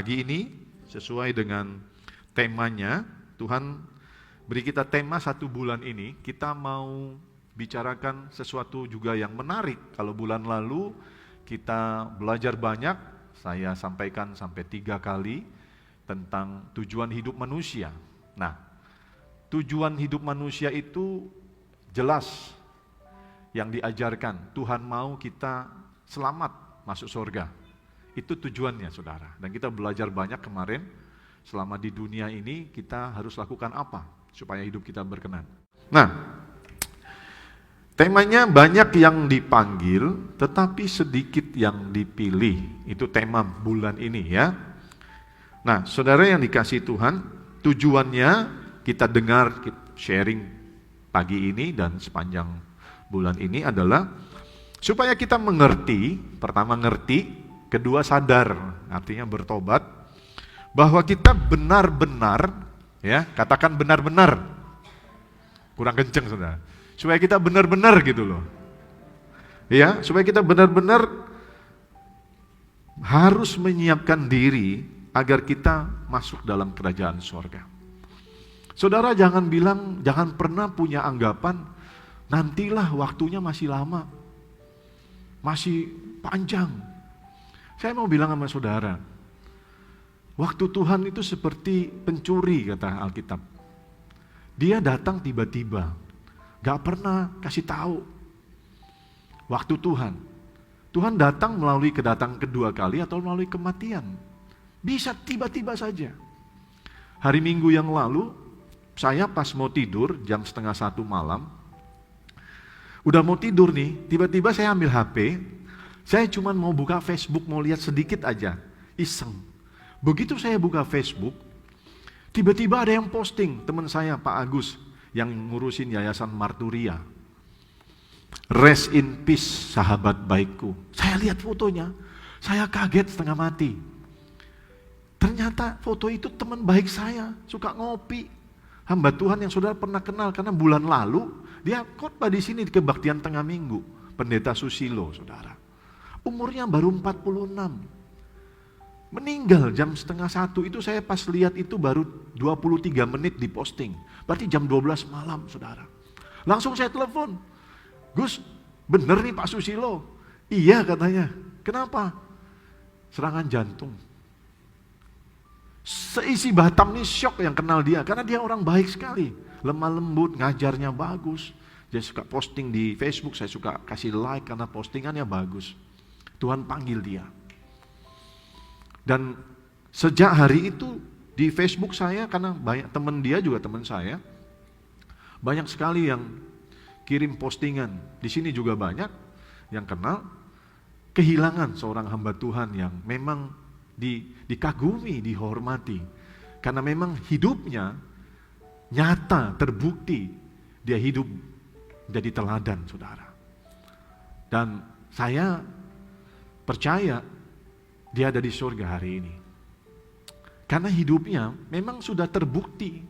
Pagi ini sesuai dengan temanya, Tuhan beri kita tema 1 bulan ini, kita mau bicarakan sesuatu juga yang menarik. Kalau bulan lalu kita belajar banyak, saya sampaikan sampai 3 kali tentang tujuan hidup manusia. Nah, tujuan hidup manusia itu jelas yang diajarkan. Tuhan mau kita selamat masuk surga. Itu tujuannya, saudara. Dan kita belajar banyak kemarin, selama di dunia ini kita harus lakukan apa supaya hidup kita berkenan. Nah, temanya banyak yang dipanggil, tetapi sedikit yang dipilih. Itu tema bulan ini ya. Nah, saudara yang dikasihi Tuhan, tujuannya kita dengar, sharing pagi ini dan sepanjang bulan ini adalah supaya kita mengerti, pertama ngerti, kedua sadar, artinya bertobat, bahwa kita benar-benar, ya katakan benar-benar, kurang kenceng saudara, supaya kita benar-benar gitu loh, ya supaya kita benar-benar harus menyiapkan diri agar kita masuk dalam kerajaan surga. Saudara jangan bilang, jangan pernah punya anggapan, nantilah waktunya masih lama, masih panjang. Saya mau bilang sama saudara, waktu Tuhan itu seperti pencuri kata Alkitab. Dia datang tiba-tiba, gak pernah kasih tahu. Waktu Tuhan datang melalui kedatangan kedua kali atau melalui kematian. Bisa tiba-tiba saja. Hari Minggu yang lalu, saya pas mau tidur jam 12:30 malam, udah mau tidur nih, tiba-tiba saya ambil HP, saya cuma mau buka Facebook, mau lihat sedikit aja, iseng. Begitu saya buka Facebook, tiba-tiba ada yang posting, teman saya Pak Agus, yang ngurusin Yayasan Marturia. Rest in peace, sahabat baikku. Saya lihat fotonya, saya kaget setengah mati. Ternyata foto itu teman baik saya, suka ngopi. Hamba Tuhan yang saudara pernah kenal, karena bulan lalu, dia khotbah di sini di kebaktian tengah minggu. Pendeta Susilo, saudara. Umurnya baru 46. Meninggal jam 12:30, itu saya pas lihat itu baru 23 menit di posting. Berarti jam 12 malam, saudara. Langsung saya telepon, Gus, bener nih Pak Susilo? Iya katanya. Kenapa? Serangan jantung. Seisi Batam nih syok yang kenal dia, karena dia orang baik sekali. Lemah lembut, ngajarnya bagus. Dia suka posting di Facebook, saya suka kasih like karena postingannya bagus. Tuhan panggil dia. Dan sejak hari itu di Facebook saya, karena banyak teman dia juga teman saya, banyak sekali yang kirim postingan. Di sini juga banyak yang kenal, kehilangan seorang hamba Tuhan yang memang dikagumi, dihormati. Karena memang hidupnya nyata, terbukti, dia hidup jadi teladan, saudara. Dan saya percaya dia ada di surga hari ini. Karena hidupnya memang sudah terbukti.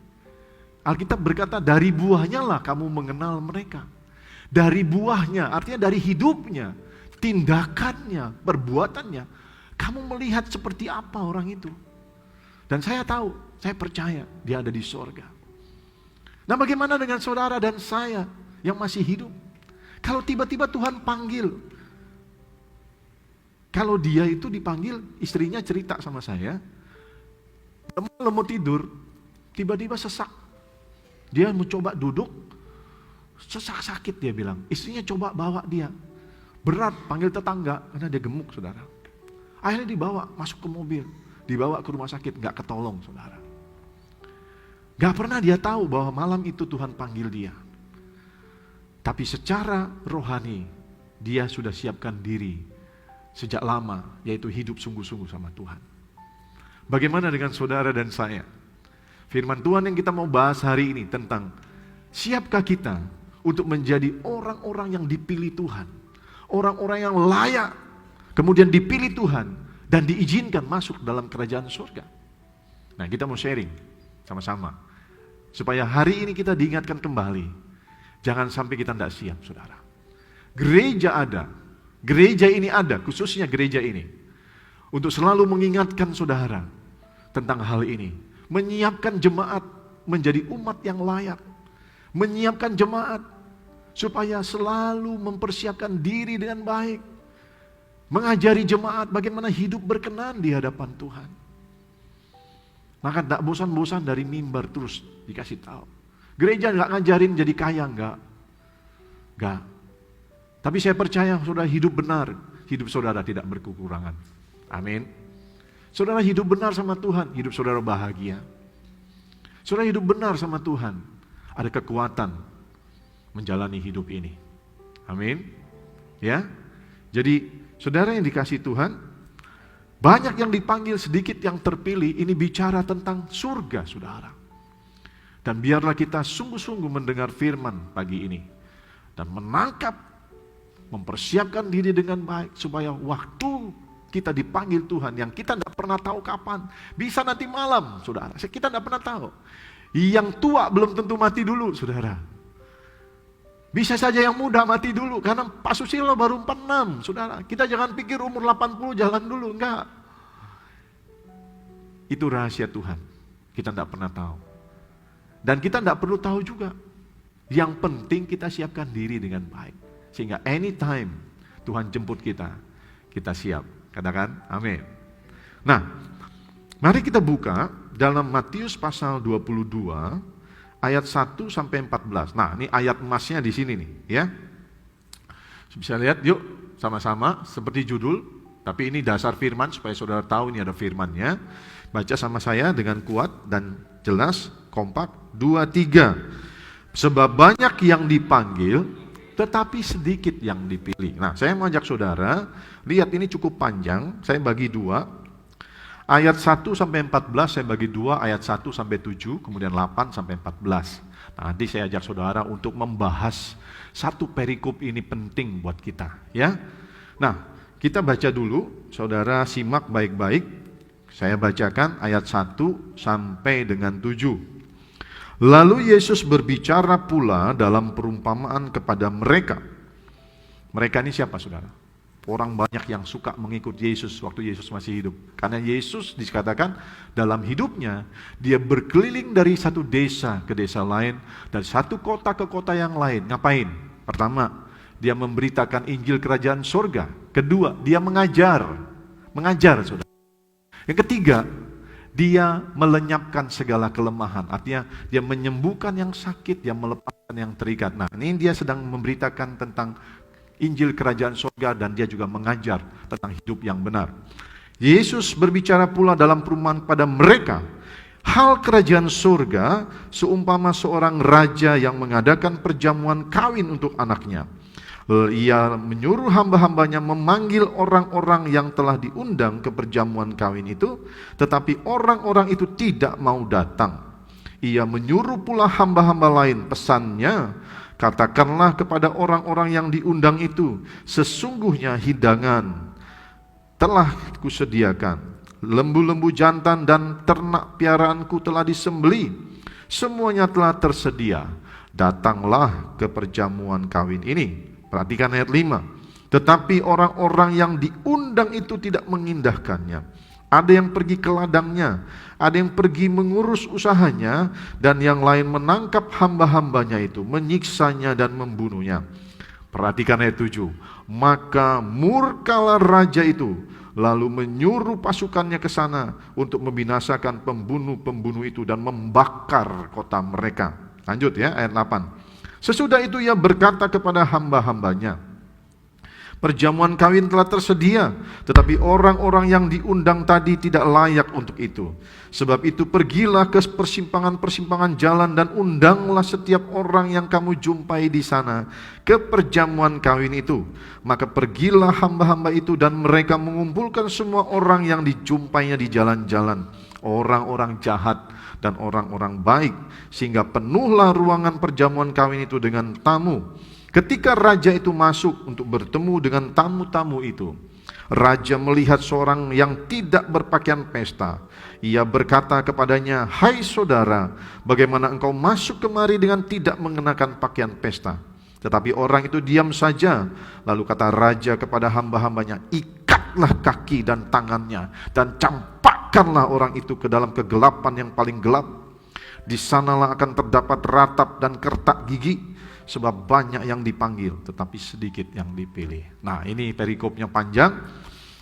Alkitab berkata, dari buahnya lah kamu mengenal mereka. Dari buahnya, artinya dari hidupnya, tindakannya, perbuatannya, kamu melihat seperti apa orang itu. Dan saya tahu, saya percaya dia ada di surga. Nah, bagaimana dengan saudara dan saya yang masih hidup? Kalau tiba-tiba Tuhan panggil, kalau dia itu dipanggil, istrinya cerita sama saya, teman mau tidur, tiba-tiba sesak. Dia mau coba duduk, sesak sakit dia bilang. Istrinya coba bawa dia, berat, panggil tetangga, karena dia gemuk, saudara. Akhirnya dibawa, masuk ke mobil, dibawa ke rumah sakit, gak ketolong, saudara. Gak pernah dia tahu bahwa malam itu Tuhan panggil dia. Tapi secara rohani, dia sudah siapkan diri sejak lama, yaitu hidup sungguh-sungguh sama Tuhan. Bagaimana dengan saudara dan saya? Firman Tuhan yang kita mau bahas hari ini tentang siapkah kita untuk menjadi orang-orang yang dipilih Tuhan, orang-orang yang layak, kemudian dipilih Tuhan dan diizinkan masuk dalam kerajaan surga. Nah, kita mau sharing sama-sama supaya hari ini kita diingatkan kembali. Jangan sampai kita tidak siap, saudara. Gereja ada, gereja ini ada, khususnya gereja ini, untuk selalu mengingatkan saudara tentang hal ini. Menyiapkan jemaat menjadi umat yang layak. Menyiapkan jemaat supaya selalu mempersiapkan diri dengan baik. Mengajari jemaat bagaimana hidup berkenan di hadapan Tuhan. Maka tidak bosan-bosan dari mimbar terus dikasih tahu. Gereja nggak ngajarin jadi kaya, enggak. Tapi saya percaya saudara hidup benar, hidup saudara tidak berkekurangan. Amin. Saudara hidup benar sama Tuhan, hidup saudara bahagia. Saudara hidup benar sama Tuhan, ada kekuatan menjalani hidup ini. Amin. Ya. Jadi saudara yang dikasih Tuhan, banyak yang dipanggil, sedikit yang terpilih. Ini bicara tentang surga, saudara. Dan biarlah kita sungguh-sungguh mendengar firman pagi ini. Dan menangkap, mempersiapkan diri dengan baik. Supaya waktu kita dipanggil Tuhan, yang kita tidak pernah tahu kapan. Bisa nanti malam, saudara. Kita tidak pernah tahu. Yang tua belum tentu mati dulu, saudara. Bisa saja yang muda mati dulu, karena Pak Susilo baru 46, saudara. Kita jangan pikir umur 80 jalan dulu, enggak. Itu rahasia Tuhan, kita tidak pernah tahu. Dan kita tidak perlu tahu juga. Yang penting kita siapkan diri dengan baik. Sehingga anytime Tuhan jemput kita siap. Katakan, amin. Nah, mari kita buka dalam Matius pasal 22, ayat 1 sampai 14. Nah, ini ayat emasnya di sini nih, ya. Bisa lihat yuk sama-sama seperti judul, tapi ini dasar firman supaya saudara tahu ini ada firmannya. Baca sama saya dengan kuat dan jelas, kompak. 2, 3. Sebab banyak yang dipanggil, tetapi sedikit yang dipilih. Nah, saya mau ajak saudara, lihat ini cukup panjang, saya bagi 2. Ayat 1 sampai 14 saya bagi 2, ayat 1 sampai 7, kemudian 8 sampai 14. Nah, nanti saya ajak saudara untuk membahas satu perikop ini penting buat kita, ya. Nah, kita baca dulu, saudara simak baik-baik. Saya bacakan ayat 1 sampai dengan 7. Lalu Yesus berbicara pula dalam perumpamaan kepada mereka. Mereka ini siapa, saudara? Orang banyak yang suka mengikut Yesus waktu Yesus masih hidup. Karena Yesus dikatakan dalam hidupnya, dia berkeliling dari satu desa ke desa lain, dari satu kota ke kota yang lain. Ngapain? Pertama, dia memberitakan Injil Kerajaan Surga. Kedua, dia mengajar, saudara. Yang ketiga, dia melenyapkan segala kelemahan. Artinya, dia menyembuhkan yang sakit, dia melepaskan yang terikat. Nah, ini dia sedang memberitakan tentang Injil Kerajaan Surga dan dia juga mengajar tentang hidup yang benar. Yesus berbicara pula dalam perumpamaan pada mereka. Hal Kerajaan Surga seumpama seorang raja yang mengadakan perjamuan kawin untuk anaknya. Ia menyuruh hamba-hambanya memanggil orang-orang yang telah diundang ke perjamuan kawin itu, tetapi orang-orang itu tidak mau datang. Ia menyuruh pula hamba-hamba lain, pesannya, katakanlah kepada orang-orang yang diundang itu, sesungguhnya hidangan telah kusediakan. Lembu-lembu jantan dan ternak piaraanku telah disembelih. Semuanya telah tersedia. Datanglah ke perjamuan kawin ini. Perhatikan ayat 5. Tetapi orang-orang yang diundang itu tidak mengindahkannya. Ada yang pergi ke ladangnya, ada yang pergi mengurus usahanya, dan yang lain menangkap hamba-hambanya itu, menyiksanya dan membunuhnya. Perhatikan ayat 7. Maka murkalah raja itu, lalu menyuruh pasukannya ke sana untuk membinasakan pembunuh-pembunuh itu dan membakar kota mereka. Lanjut ya, ayat 8. Sesudah itu ia berkata kepada hamba-hambanya, perjamuan kawin telah tersedia, tetapi orang-orang yang diundang tadi tidak layak untuk itu. Sebab itu pergilah ke persimpangan-persimpangan jalan dan undanglah setiap orang yang kamu jumpai di sana ke perjamuan kawin itu. Maka pergilah hamba-hamba itu dan mereka mengumpulkan semua orang yang dijumpainya di jalan-jalan, orang-orang jahat dan orang-orang baik, sehingga penuhlah ruangan perjamuan kawin itu dengan tamu. Ketika raja itu masuk untuk bertemu dengan tamu-tamu itu, raja melihat seorang yang tidak berpakaian pesta. Ia berkata kepadanya, "Hai saudara, bagaimana engkau masuk kemari dengan tidak mengenakan pakaian pesta?" Tetapi orang itu diam saja. Lalu kata raja kepada hamba-hambanya, "Ikat Angkatlah kaki dan tangannya dan campakkanlah orang itu ke dalam kegelapan yang paling gelap. Di sanalah akan terdapat ratap dan kertak gigi, sebab banyak yang dipanggil tetapi sedikit yang dipilih. Nah, ini perikopnya panjang.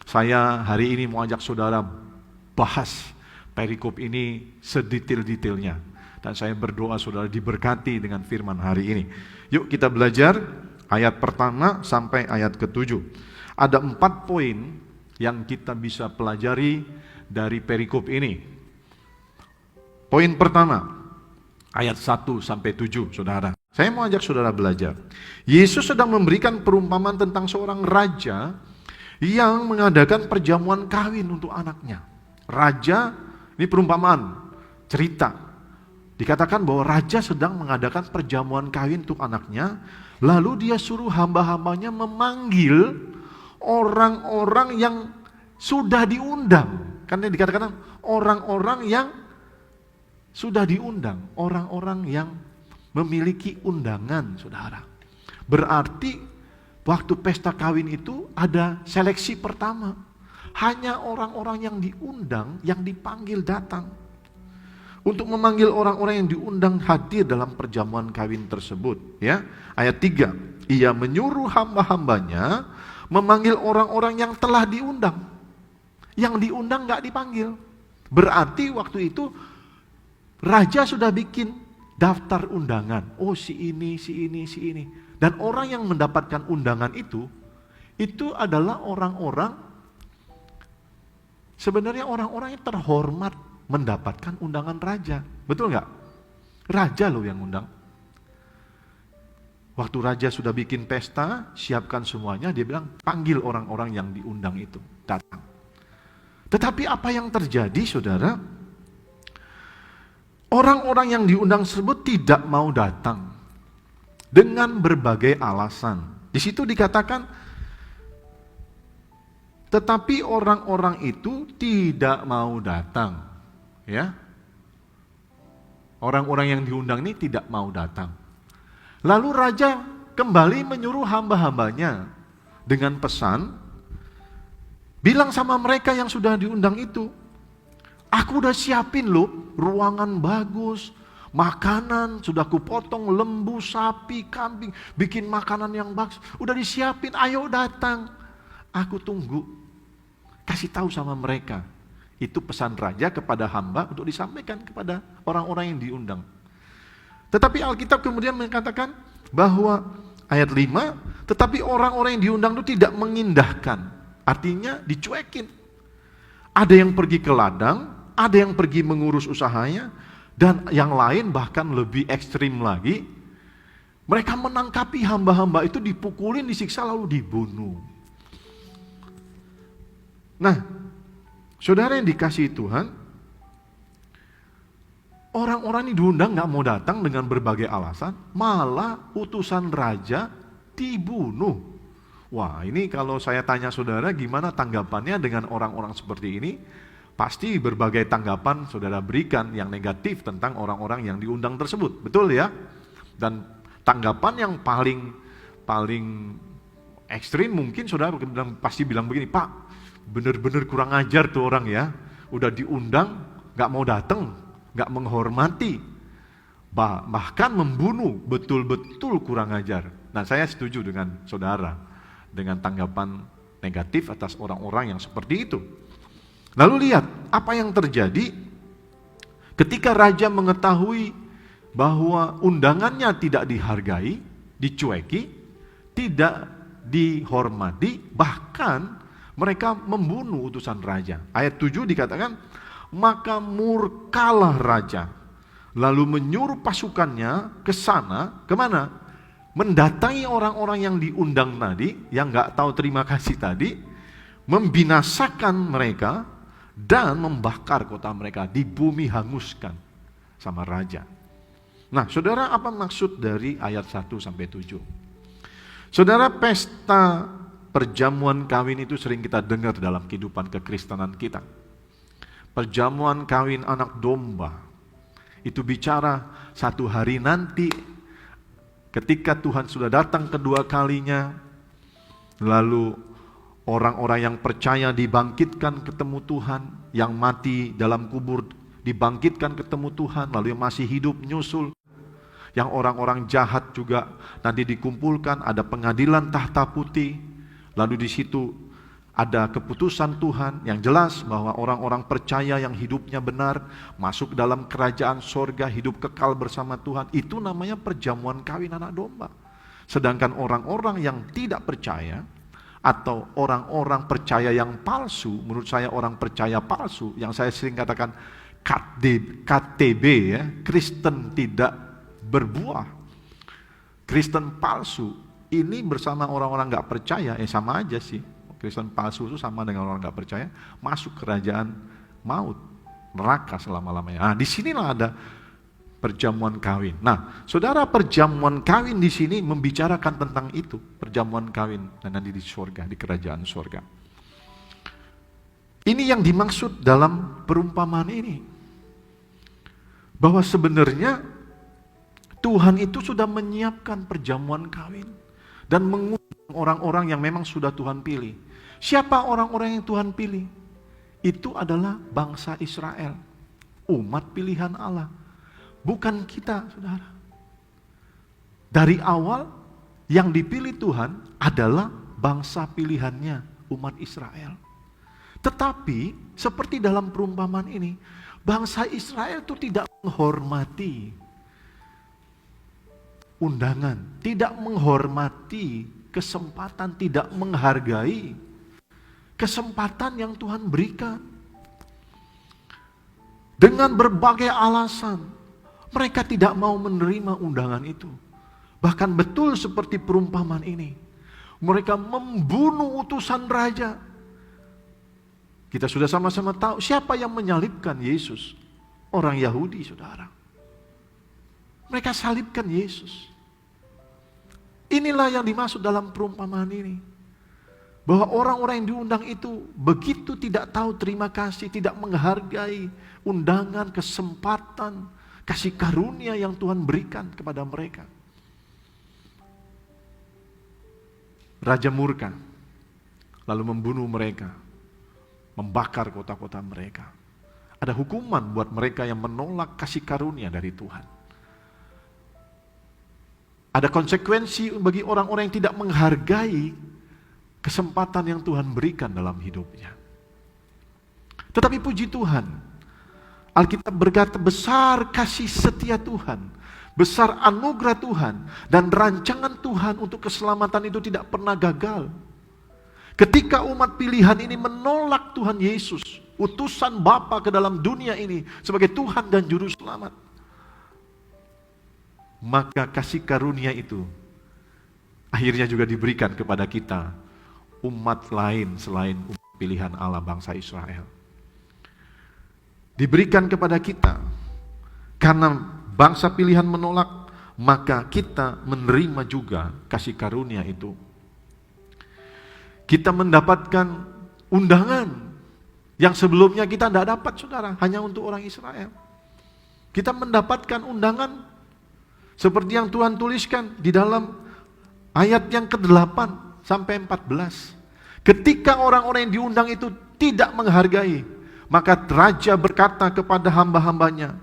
Saya hari ini mau ajak saudara bahas perikop ini sedetail-detailnya. Dan saya berdoa saudara diberkati dengan firman hari ini. Yuk kita belajar ayat pertama sampai ayat ke-7. Ada 4 poin yang kita bisa pelajari dari perikop ini. Poin pertama, ayat 1 sampai 7, saudara. Saya mau ajak saudara belajar. Yesus sedang memberikan perumpamaan tentang seorang raja yang mengadakan perjamuan kawin untuk anaknya. Raja, ini perumpamaan, cerita. Dikatakan bahwa raja sedang mengadakan perjamuan kawin untuk anaknya, lalu dia suruh hamba-hambanya memanggil orang-orang yang sudah diundang. Karena dikatakan orang-orang yang sudah diundang, orang-orang yang memiliki undangan, saudara. Berarti waktu pesta kawin itu ada seleksi pertama. Hanya orang-orang yang diundang, yang dipanggil datang. Untuk memanggil orang-orang yang diundang hadir dalam perjamuan kawin tersebut. Ya, ayat 3, ia menyuruh hamba-hambanya memanggil orang-orang yang telah diundang. Yang diundang gak dipanggil. Berarti waktu itu raja sudah bikin daftar undangan. Oh, si ini, si ini, si ini. Dan orang yang mendapatkan undangan itu adalah orang-orang, sebenarnya orang-orang yang terhormat mendapatkan undangan raja. Betul nggak? Raja loh yang undang. Waktu raja sudah bikin pesta, siapkan semuanya, dia bilang, panggil orang-orang yang diundang itu, datang. Tetapi apa yang terjadi, saudara? Orang-orang yang diundang tersebut tidak mau datang dengan berbagai alasan. Di situ dikatakan, tetapi orang-orang itu tidak mau datang. Ya, orang-orang yang diundang ini tidak mau datang. Lalu raja kembali menyuruh hamba-hambanya dengan pesan, bilang sama mereka yang sudah diundang itu, aku udah siapin loh, ruangan bagus, makanan, sudah kupotong lembu, sapi, kambing, bikin makanan yang bagus, udah disiapin, ayo datang. Aku tunggu, kasih tahu sama mereka. Itu pesan raja kepada hamba untuk disampaikan kepada orang-orang yang diundang. Tetapi Alkitab kemudian mengatakan bahwa ayat 5, tetapi orang-orang yang diundang itu tidak mengindahkan, artinya dicuekin. Ada yang pergi ke ladang, ada yang pergi mengurus usahanya, dan yang lain bahkan lebih ekstrim lagi, mereka menangkapi hamba-hamba itu, dipukulin, disiksa, lalu dibunuh. Nah, saudara yang dikasihi Tuhan, orang-orang ini diundang gak mau datang dengan berbagai alasan, malah utusan raja dibunuh. Wah, ini kalau saya tanya saudara gimana tanggapannya dengan orang-orang seperti ini, pasti berbagai tanggapan saudara berikan yang negatif tentang orang-orang yang diundang tersebut, betul ya? Dan tanggapan yang paling ekstrim mungkin saudara pasti bilang begini, Pak, bener-bener kurang ajar tuh orang ya, udah diundang gak mau datang, gak menghormati, bahkan membunuh, betul-betul kurang ajar. Nah, saya setuju dengan saudara dengan tanggapan negatif atas orang-orang yang seperti itu. Lalu lihat apa yang terjadi ketika raja mengetahui bahwa undangannya tidak dihargai, dicueki, tidak dihormati, bahkan mereka membunuh utusan raja. Ayat 7 dikatakan, maka murkalah raja, lalu menyuruh pasukannya ke sana, kemana? Mendatangi orang-orang yang diundang tadi, yang gak tahu terima kasih tadi, membinasakan mereka, dan membakar kota mereka, di bumi hanguskan sama raja. Nah, saudara, apa maksud dari ayat 1-7? Saudara, pesta perjamuan kawin itu sering kita dengar dalam kehidupan kekristenan kita. Perjamuan kawin anak domba, itu bicara satu hari nanti, ketika Tuhan sudah datang kedua kalinya, lalu Orang-orang yang percaya dibangkitkan ketemu Tuhan, yang mati dalam kubur dibangkitkan ketemu Tuhan, lalu yang masih hidup nyusul. Yang orang-orang jahat juga nanti dikumpulkan, ada pengadilan tahta putih, lalu di situ ada keputusan Tuhan yang jelas bahwa orang-orang percaya yang hidupnya benar masuk dalam kerajaan sorga, hidup kekal bersama Tuhan. Itu namanya perjamuan kawin anak domba. Sedangkan orang-orang yang tidak percaya atau orang-orang percaya yang palsu, menurut saya orang percaya palsu, yang saya sering katakan KTB ya, Kristen tidak berbuah, Kristen palsu, ini bersama orang-orang gak percaya, sama aja sih. Kristen palsu itu sama dengan orang gak percaya, masuk kerajaan maut, neraka selama-lamanya. Nah, disinilah ada perjamuan kawin. Nah, saudara, perjamuan kawin di sini membicarakan tentang itu, perjamuan kawin dan nanti di surga, di kerajaan surga. Ini yang dimaksud dalam perumpamaan ini, bahwa sebenarnya Tuhan itu sudah menyiapkan perjamuan kawin dan mengundang orang-orang yang memang sudah Tuhan pilih. Siapa orang-orang yang Tuhan pilih? Itu adalah bangsa Israel, umat pilihan Allah. Bukan kita, saudara. Dari awal yang dipilih Tuhan adalah bangsa pilihannya, umat Israel. Tetapi seperti dalam perumpamaan ini, bangsa Israel itu tidak menghormati undangan, tidak menghormati kesempatan, tidak menghargai kesempatan yang Tuhan berikan. Dengan berbagai alasan, mereka tidak mau menerima undangan itu. Bahkan betul seperti perumpamaan ini. Mereka membunuh utusan raja. Kita sudah sama-sama tahu siapa yang menyalibkan Yesus. Orang Yahudi, saudara. Mereka salibkan Yesus. Inilah yang dimaksud dalam perumpamaan ini. Bahwa orang-orang yang diundang itu begitu tidak tahu terima kasih, tidak menghargai undangan, kesempatan, kasih karunia yang Tuhan berikan kepada mereka. Raja murka, lalu membunuh mereka, membakar kota-kota mereka. Ada hukuman buat mereka yang menolak kasih karunia dari Tuhan. Ada konsekuensi bagi orang-orang yang tidak menghargai kesempatan yang Tuhan berikan dalam hidupnya. Tetapi puji Tuhan, Alkitab berkata besar kasih setia Tuhan, besar anugerah Tuhan, dan rancangan Tuhan untuk keselamatan itu tidak pernah gagal. Ketika umat pilihan ini menolak Tuhan Yesus, utusan Bapa ke dalam dunia ini sebagai Tuhan dan Juru Selamat, maka kasih karunia itu akhirnya juga diberikan kepada kita, umat lain selain umat pilihan Allah bangsa Israel. Diberikan kepada kita karena bangsa pilihan menolak, maka kita menerima juga kasih karunia itu. Kita mendapatkan undangan yang sebelumnya kita tidak dapat, saudara, hanya untuk orang Israel. Kita mendapatkan undangan seperti yang Tuhan tuliskan di dalam ayat yang ke-8 sampai 14. Ketika orang-orang yang diundang itu tidak menghargai, maka raja berkata kepada hamba-hambanya,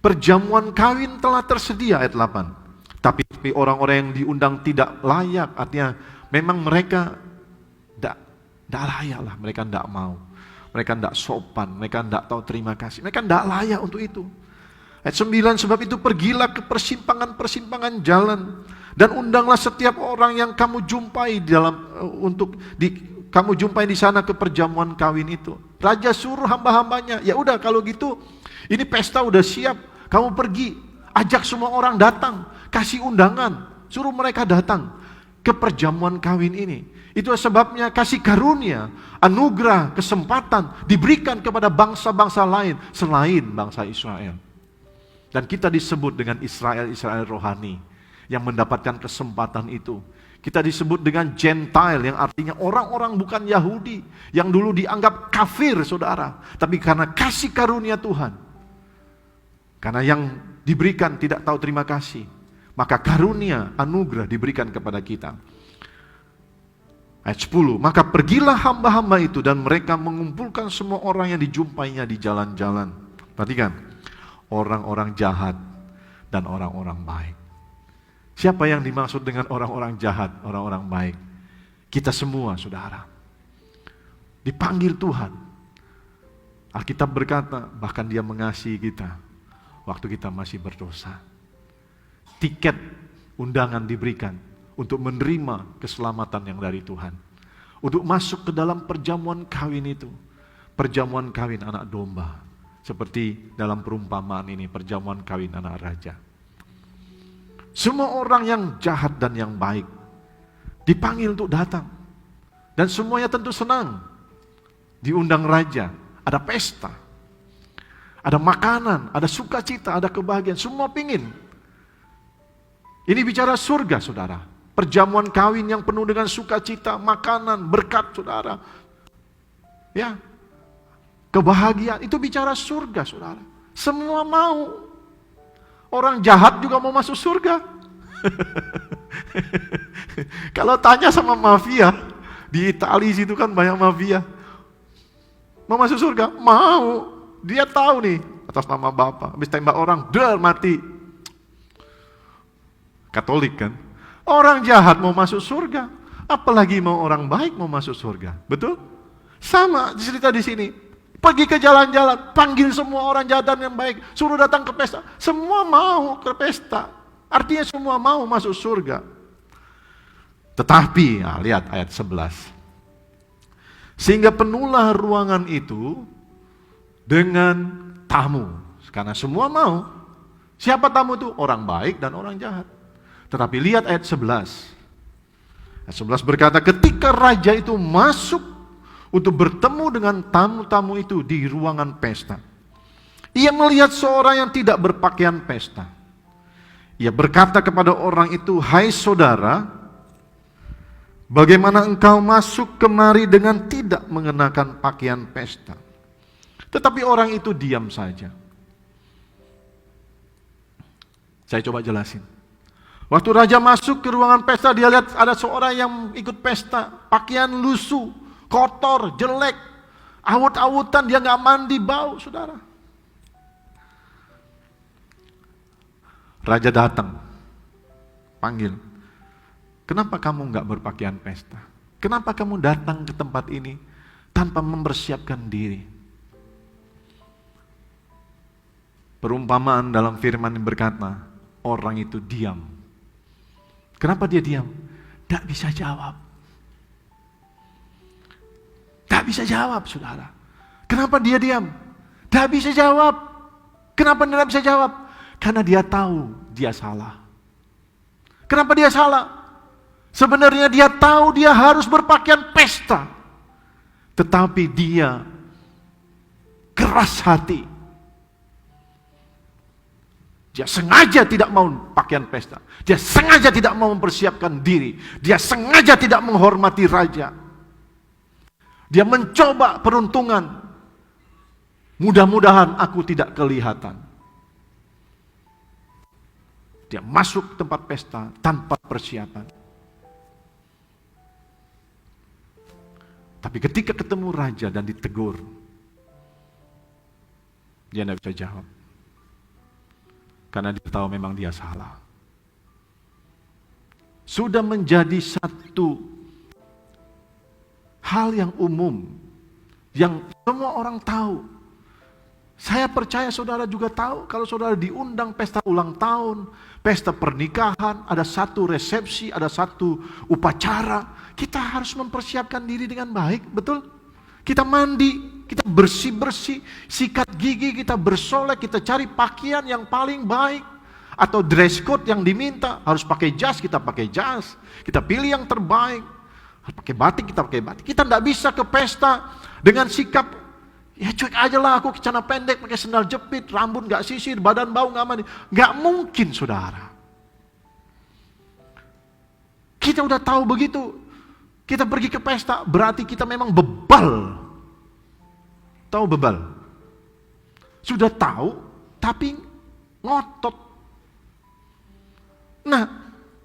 perjamuan kawin telah tersedia, ayat 8. Tapi orang-orang yang diundang tidak layak, artinya memang mereka tidak layak lah, mereka tidak mau. Mereka tidak sopan, mereka tidak tahu terima kasih, mereka tidak layak untuk itu. Ayat 9, sebab itu pergilah ke persimpangan-persimpangan jalan dan undanglah setiap orang yang kamu jumpai kamu jumpai di sana ke perjamuan kawin itu. Raja suruh hamba-hambanya, ya udah kalau gitu, ini pesta udah siap, kamu pergi, ajak semua orang datang, kasih undangan, suruh mereka datang ke perjamuan kawin ini. Itu sebabnya kasih karunia, anugerah, kesempatan diberikan kepada bangsa-bangsa lain selain bangsa Israel. Dan kita disebut dengan Israel rohani yang mendapatkan kesempatan itu. Kita disebut dengan Gentile yang artinya orang-orang bukan Yahudi yang dulu dianggap kafir, saudara. Tapi karena kasih karunia Tuhan, karena yang diberikan tidak tahu terima kasih, maka karunia, anugerah diberikan kepada kita. Ayat 10, maka pergilah hamba-hamba itu dan mereka mengumpulkan semua orang yang dijumpainya di jalan-jalan. Perhatikan, orang-orang jahat dan orang-orang baik. Siapa yang dimaksud dengan orang-orang jahat, orang-orang baik? Kita semua, saudara. Dipanggil Tuhan. Alkitab berkata, bahkan Dia mengasihi kita waktu kita masih berdosa. Tiket undangan diberikan untuk menerima keselamatan yang dari Tuhan. Untuk masuk ke dalam perjamuan kawin itu. Perjamuan kawin anak domba. Seperti dalam perumpamaan ini, perjamuan kawin anak raja. Semua orang yang jahat dan yang baik dipanggil untuk datang. Dan semuanya tentu senang. Diundang raja, ada pesta. Ada makanan, ada sukacita, ada kebahagiaan. Semua pingin. Ini bicara surga, saudara. Perjamuan kawin yang penuh dengan sukacita, makanan, berkat, saudara. Ya, kebahagiaan, itu bicara surga, saudara. Semua mau. Orang jahat juga mau masuk surga. Kalau tanya sama mafia, di Italia situ kan banyak mafia. Mau masuk surga? Mau. Dia tahu nih, atas nama Bapa. Habis tembak orang, mati. Katolik kan? Orang jahat mau masuk surga. Apalagi mau orang baik mau masuk surga. Betul? Sama cerita di sini. Pergi ke jalan-jalan, panggil semua orang jahat dan yang baik. Suruh datang ke pesta. Semua mau ke pesta. Artinya semua mau masuk surga. Tetapi, lihat ayat 11. Sehingga penuhlah ruangan itu dengan tamu. Karena semua mau. Siapa tamu itu? Orang baik dan orang jahat. Tetapi lihat ayat 11. Ayat 11 berkata, ketika raja itu masuk untuk bertemu dengan tamu-tamu itu di ruangan pesta, ia melihat seorang yang tidak berpakaian pesta. Ia berkata kepada orang itu, hai saudara, bagaimana engkau masuk kemari dengan tidak mengenakan pakaian pesta? Tetapi orang itu diam saja. Saya coba jelasin. Waktu raja masuk ke ruangan pesta, dia lihat ada seorang yang ikut pesta, pakaian lusuh, kotor, jelek, awut-awutan, dia nggak mandi, bau, saudara. Raja datang, panggil, kenapa kamu nggak berpakaian pesta? Kenapa kamu datang ke tempat ini tanpa mempersiapkan diri? Perumpamaan dalam firman yang berkata, orang itu diam. Kenapa dia diam? Tidak bisa jawab. Tidak bisa jawab, saudara. Kenapa dia diam? Tidak bisa jawab. Kenapa tidak bisa jawab? Karena dia tahu dia salah. Kenapa dia salah? Sebenarnya dia tahu dia harus berpakaian pesta. Tetapi dia keras hati. Dia sengaja tidak mau pakaian pesta. Dia sengaja tidak mau mempersiapkan diri. Dia sengaja tidak menghormati raja. Dia mencoba peruntungan. Mudah-mudahan aku tidak kelihatan. Dia masuk ke tempat pesta tanpa persiapan. Tapi ketika ketemu raja dan ditegur, dia tidak bisa jawab. Karena dia tahu memang dia salah. Sudah menjadi satu hal yang umum, yang semua orang tahu. Saya percaya saudara juga tahu, kalau saudara diundang pesta ulang tahun, pesta pernikahan, ada satu resepsi, ada satu upacara, kita harus mempersiapkan diri dengan baik, betul? Kita mandi, kita bersih-bersih, sikat gigi, kita bersolek, kita cari pakaian yang paling baik. Atau dress code yang diminta, harus pakai jas, kita pakai jas. Kita pilih yang terbaik. Harus pakai batik, kita pakai batik. Kita tidak bisa ke pesta dengan sikap, ya cuek aja lah aku, celana pendek, pakai sandal jepit, rambut gak sisir, badan bau gak mandi. Gak mungkin, saudara. Kita udah tahu begitu. Kita pergi ke pesta, berarti kita memang bebal. Tahu bebal? Sudah tahu, tapi ngotot. Nah,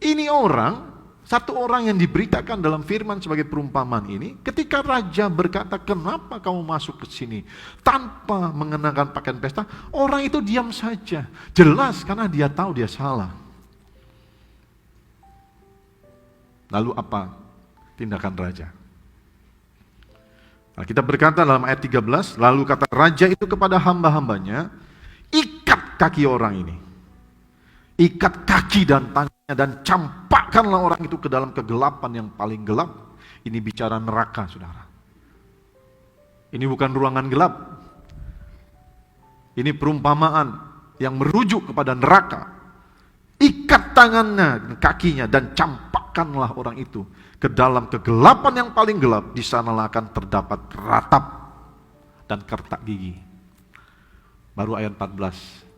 ini orang Satu orang yang diberitakan dalam firman sebagai perumpamaan ini, ketika raja berkata, kenapa kamu masuk ke sini tanpa mengenakan pakaian pesta, orang itu diam saja. Jelas karena dia tahu dia salah. Lalu apa tindakan raja? Nah, kita berkata dalam ayat 13, lalu kata raja itu kepada hamba-hambanya, ikat kaki orang ini. Ikat kaki dan tangannya dan campakkanlah orang itu ke dalam kegelapan yang paling gelap. Ini bicara neraka, saudara. Ini bukan ruangan gelap. Ini perumpamaan yang merujuk kepada neraka. Ikat tangannya, kakinya dan campakkanlah orang itu ke dalam kegelapan yang paling gelap. Di sanalah akan terdapat ratap dan kertak gigi. Baru ayat 14.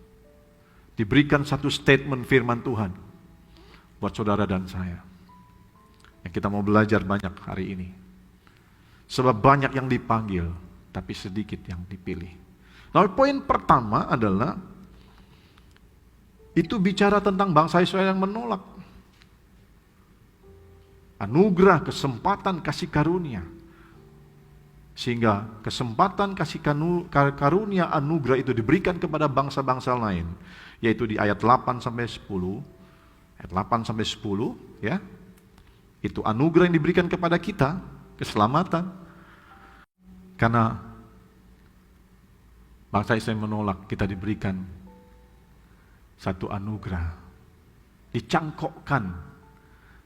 Diberikan satu statement firman Tuhan buat saudara dan saya. Yang kita mau belajar banyak hari ini. Sebab banyak yang dipanggil, tapi sedikit yang dipilih. Nah, poin pertama adalah itu bicara tentang bangsa Israel yang menolak anugerah, kesempatan, kasih karunia. Sehingga kesempatan kasih karunia anugerah itu diberikan kepada bangsa-bangsa lain, yaitu di ayat 8 sampai 10. Ayat 8 sampai 10 ya. Itu anugerah yang diberikan kepada kita, keselamatan. Karena bangsa Israel menolak, kita diberikan satu anugerah. Dicangkokkan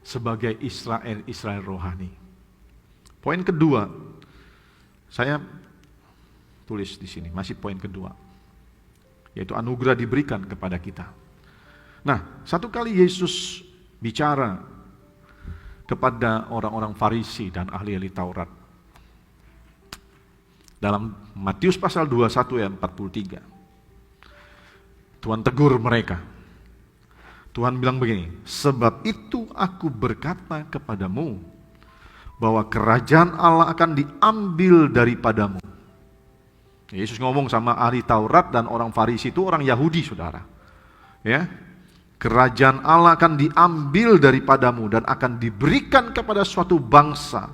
sebagai Israel rohani. Poin kedua, saya tulis di sini, masih poin kedua, yaitu anugerah diberikan kepada kita. Nah, satu kali Yesus bicara kepada orang-orang Farisi dan ahli-ahli Taurat. Dalam Matius pasal 21 ayat 43. Tuhan tegur mereka. Tuhan bilang begini, sebab itu aku berkata kepadamu, bahwa kerajaan Allah akan diambil daripadamu. Yesus ngomong sama ahli Taurat dan orang Farisi itu orang Yahudi, saudara. Ya, kerajaan Allah akan diambil daripadamu dan akan diberikan kepada suatu bangsa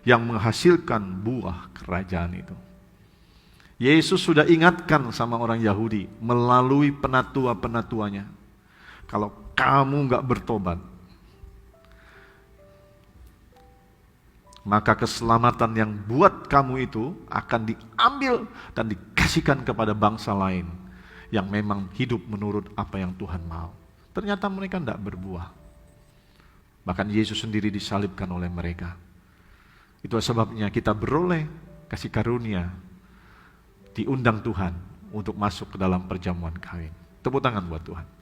yang menghasilkan buah kerajaan itu. Yesus sudah ingatkan sama orang Yahudi melalui penatua-penatuanya. Kalau kamu nggak bertobat, maka keselamatan yang buat kamu itu akan diambil dan dikasihkan kepada bangsa lain yang memang hidup menurut apa yang Tuhan mau. Ternyata mereka tidak berbuah. Bahkan Yesus sendiri disalibkan oleh mereka. Itu sebabnya kita beroleh kasih karunia, diundang Tuhan untuk masuk ke dalam perjamuan kawin. Tepuk tangan buat Tuhan.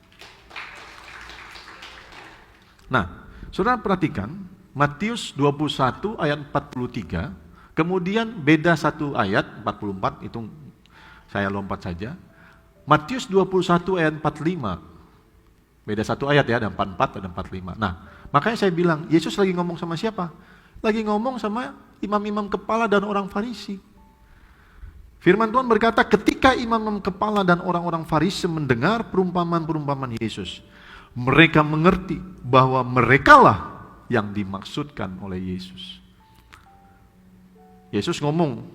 Nah, saudara perhatikan, Matius 21 ayat 43, kemudian beda satu ayat 44, itu saya lompat saja. Matius 21 ayat 45, beda satu ayat ya, ada 44 ada 45. Nah, makanya saya bilang, Yesus lagi ngomong sama siapa? Lagi ngomong sama imam-imam kepala dan orang Farisi. Firman Tuhan berkata, ketika imam-imam kepala dan orang-orang Farisi mendengar perumpamaan-perumpamaan Yesus, mereka mengerti bahwa merekalah yang dimaksudkan oleh Yesus. Yesus ngomong,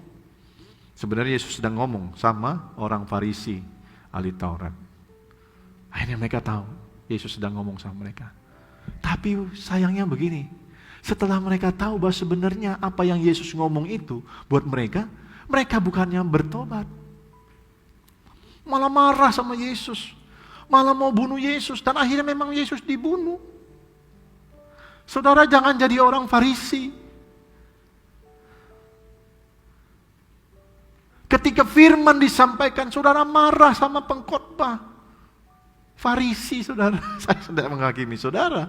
sebenarnya Yesus sedang ngomong sama orang Farisi, ahli Taurat. Akhirnya mereka tahu, Yesus sedang ngomong sama mereka. Tapi sayangnya begini, setelah mereka tahu bahwa sebenarnya apa yang Yesus ngomong itu buat mereka, mereka bukannya bertobat, malah marah sama Yesus, malah mau bunuh Yesus, dan akhirnya memang Yesus dibunuh. Saudara, jangan jadi orang Farisi. Ketika firman disampaikan, saudara marah sama pengkhotbah. Farisi, saudara. Saya tidak menghakimi saudara.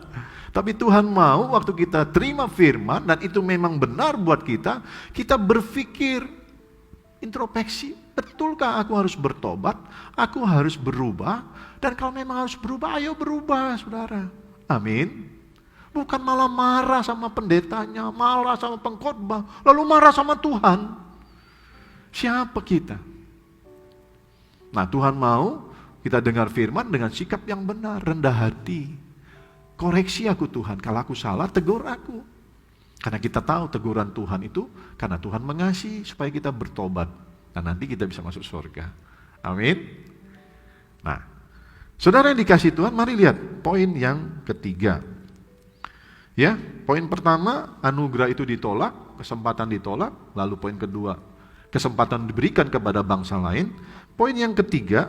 Tapi Tuhan mau waktu kita terima firman, dan itu memang benar buat kita, kita berpikir, introspeksi, betulkah aku harus bertobat? Aku harus berubah? Dan kalau memang harus berubah, ayo berubah, saudara. Amin. Bukan malah marah sama pendetanya, marah sama pengkhotbah, lalu marah sama Tuhan. Siapa kita? Nah, Tuhan mau kita dengar firman dengan sikap yang benar, rendah hati, koreksi aku Tuhan. Kalau aku salah, tegur aku. Karena kita tahu teguran Tuhan itu karena Tuhan mengasihi supaya kita bertobat. Dan nanti kita bisa masuk surga. Amin. Nah, saudara yang dikasihi Tuhan, mari lihat poin yang ketiga. Ya, poin pertama, anugerah itu ditolak, kesempatan ditolak. Lalu poin kedua, kesempatan diberikan kepada bangsa lain. Poin yang ketiga,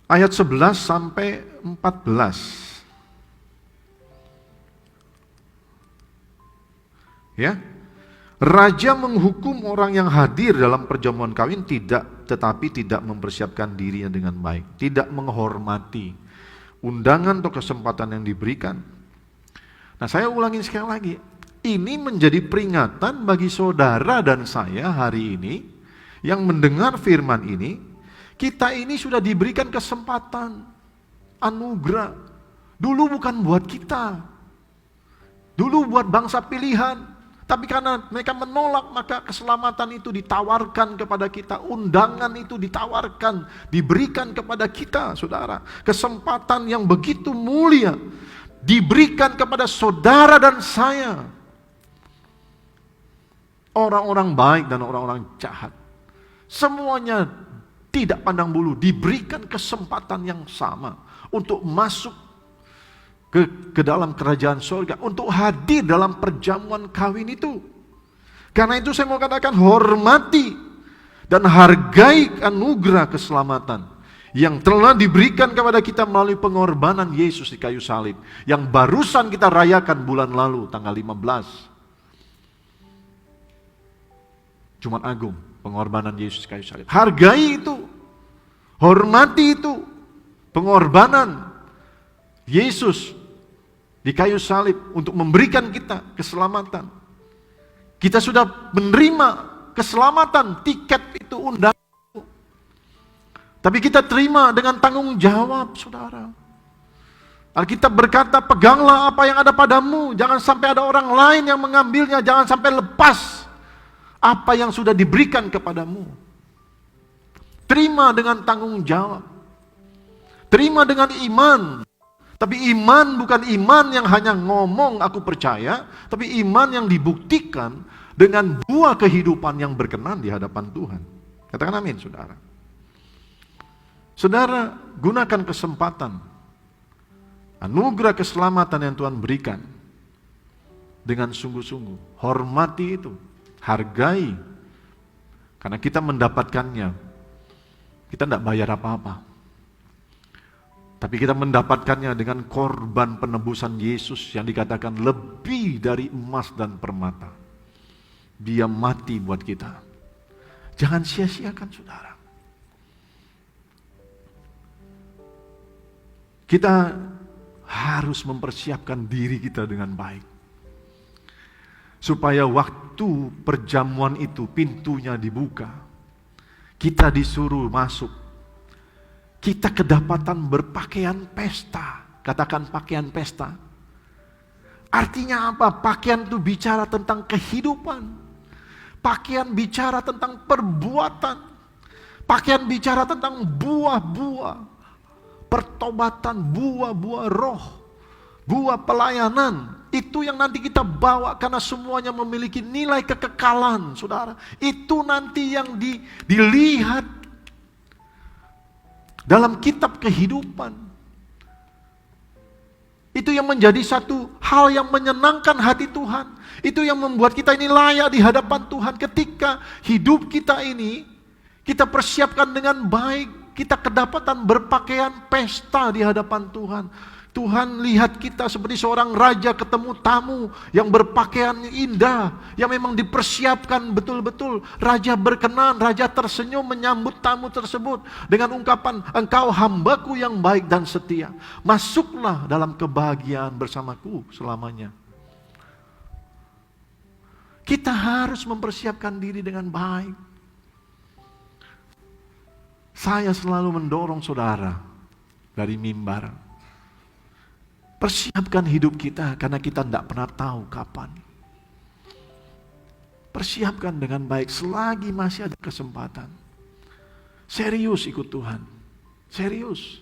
ayat 11 sampai 14. Ya. Raja menghukum orang yang hadir dalam perjamuan kawin tetapi tidak mempersiapkan dirinya dengan baik, tidak menghormati undangan atau kesempatan yang diberikan. Nah, saya ulangin sekali lagi. Ini menjadi peringatan bagi saudara dan saya hari ini yang mendengar firman ini. Kita ini sudah diberikan kesempatan, anugerah. Dulu bukan buat kita. Dulu buat bangsa pilihan. Tapi karena mereka menolak, maka keselamatan itu ditawarkan kepada kita. Undangan itu ditawarkan, diberikan kepada kita, saudara. Kesempatan yang begitu mulia diberikan kepada saudara dan saya. Orang-orang baik dan orang-orang jahat. Semuanya tidak pandang bulu, diberikan kesempatan yang sama untuk masuk ke dalam kerajaan surga, untuk hadir dalam perjamuan kawin itu. Karena itu saya mau katakan, hormati dan hargai anugerah keselamatan yang telah diberikan kepada kita melalui pengorbanan Yesus di kayu salib, yang barusan kita rayakan bulan lalu tanggal 15 Jumat Agung, pengorbanan Yesus di kayu salib. Hargai itu, hormati itu, pengorbanan Yesus di kayu salib untuk memberikan kita keselamatan. Kita sudah menerima keselamatan, tiket itu, undangan itu. Tapi kita terima dengan tanggung jawab, saudara. Alkitab berkata, peganglah apa yang ada padamu, jangan sampai ada orang lain yang mengambilnya, jangan sampai lepas apa yang sudah diberikan kepadamu. Terima dengan tanggung jawab. Terima dengan iman. Tapi iman bukan iman yang hanya ngomong aku percaya, tapi iman yang dibuktikan dengan buah kehidupan yang berkenan di hadapan Tuhan. Katakan amin, saudara. Saudara, gunakan kesempatan, anugerah keselamatan yang Tuhan berikan dengan sungguh-sungguh. Hormati itu, hargai, karena kita mendapatkannya. Kita tidak bayar apa-apa. Tapi kita mendapatkannya dengan korban penebusan Yesus yang dikatakan lebih dari emas dan permata. Dia mati buat kita. Jangan sia-siakan, saudara. Kita harus mempersiapkan diri kita dengan baik. Supaya waktu perjamuan itu pintunya dibuka. Kita disuruh masuk. Kita kedapatan berpakaian pesta. Katakan pakaian pesta. Artinya apa? Pakaian itu bicara tentang kehidupan. Pakaian bicara tentang perbuatan. Pakaian bicara tentang buah-buah. Pertobatan, buah-buah roh. Buah pelayanan. Itu yang nanti kita bawa karena semuanya memiliki nilai kekekalan, saudara. Itu nanti yang dilihat dalam kitab kehidupan. Itu yang menjadi satu hal yang menyenangkan hati Tuhan. Itu yang membuat kita ini layak di hadapan Tuhan. Ketika hidup kita ini, kita persiapkan dengan baik. Kita kedapatan berpakaian pesta di hadapan Tuhan. Tuhan lihat kita seperti seorang raja ketemu tamu yang berpakaian indah, yang memang dipersiapkan betul-betul. Raja berkenan, raja tersenyum menyambut tamu tersebut dengan ungkapan, engkau hambaku yang baik dan setia. Masuklah dalam kebahagiaan bersamaku selamanya. Kita harus mempersiapkan diri dengan baik. Saya selalu mendorong saudara dari mimbar. Persiapkan hidup kita karena kita tidak pernah tahu kapan. Persiapkan dengan baik selagi masih ada kesempatan. Serius ikut Tuhan. Serius.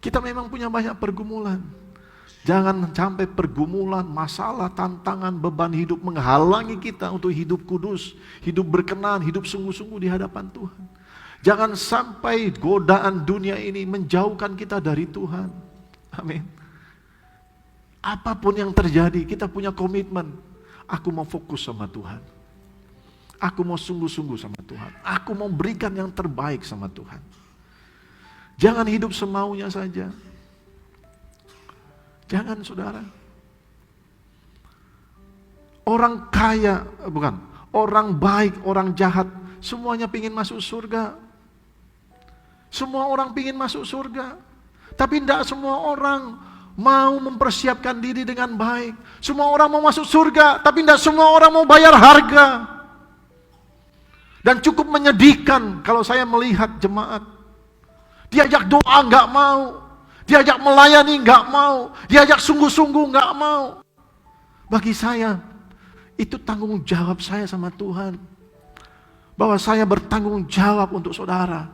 Kita memang punya banyak pergumulan. Jangan sampai pergumulan, masalah, tantangan, beban hidup menghalangi kita untuk hidup kudus, hidup berkenan, hidup sungguh-sungguh di hadapan Tuhan. Jangan sampai godaan dunia ini menjauhkan kita dari Tuhan. Amin. Apapun yang terjadi, kita punya komitmen. Aku mau fokus sama Tuhan. Aku mau sungguh-sungguh sama Tuhan. Aku mau berikan yang terbaik sama Tuhan. Jangan hidup semaunya saja. Jangan, saudara. Orang kaya, orang baik, orang jahat, semuanya pingin masuk surga. Semua orang pingin masuk surga. Tapi tidak semua orang mau mempersiapkan diri dengan baik. Semua orang mau masuk surga, tapi tidak semua orang mau bayar harga. Dan cukup menyedihkan kalau saya melihat jemaat. Diajak doa nggak mau. Diajak melayani nggak mau, diajak sungguh-sungguh nggak mau. Bagi saya, itu tanggung jawab saya sama Tuhan. Bahwa saya bertanggung jawab untuk saudara.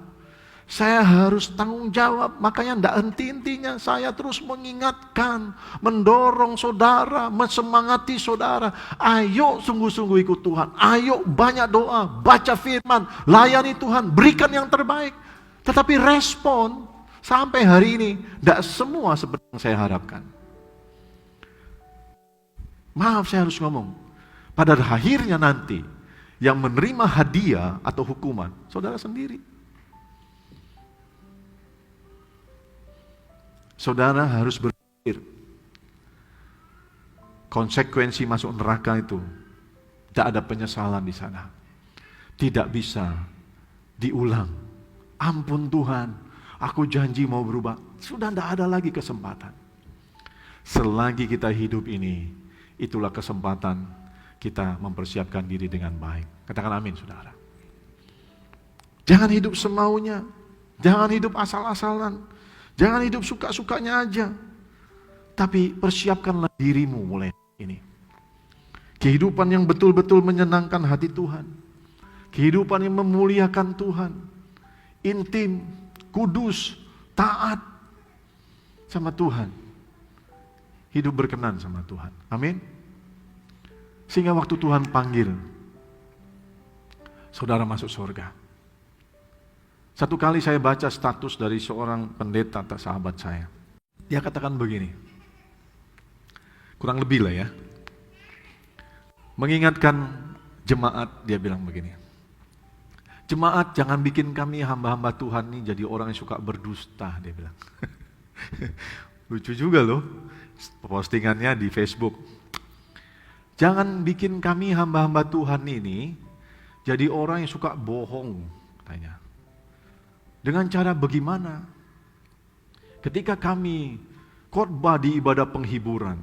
Saya harus tanggung jawab, makanya tidak henti-hentinya saya terus mengingatkan, mendorong saudara, mensemangati saudara. Ayo sungguh-sungguh ikut Tuhan, ayo banyak doa, baca firman, layani Tuhan, berikan yang terbaik. Tetapi respon sampai hari ini, tidak semua seperti yang saya harapkan. Maaf saya harus ngomong, pada akhirnya nanti, yang menerima hadiah atau hukuman, saudara sendiri. Saudara harus berpikir, konsekuensi masuk neraka itu, tidak ada penyesalan di sana. Tidak bisa diulang. Ampun Tuhan, aku janji mau berubah. Sudah tidak ada lagi kesempatan. Selagi kita hidup ini, itulah kesempatan kita mempersiapkan diri dengan baik. Katakan amin, saudara. Jangan hidup semaunya. Jangan hidup asal-asalan. Jangan hidup suka-sukanya aja. Tapi persiapkanlah dirimu mulai ini. Kehidupan yang betul-betul menyenangkan hati Tuhan. Kehidupan yang memuliakan Tuhan. Intim, kudus, taat sama Tuhan. Hidup berkenan sama Tuhan. Amin. Sehingga waktu Tuhan panggil, saudara masuk surga. Satu kali saya baca status dari seorang pendeta atau sahabat saya. Dia katakan begini, kurang lebih lah ya. Mengingatkan jemaat, dia bilang begini. Jemaat, jangan bikin kami hamba-hamba Tuhan ini jadi orang yang suka berdusta, dia bilang. Lucu juga loh, postingannya di Facebook. Jangan bikin kami hamba-hamba Tuhan ini jadi orang yang suka bohong, katanya. Dengan cara bagaimana? Ketika kami khotbah di ibadah penghiburan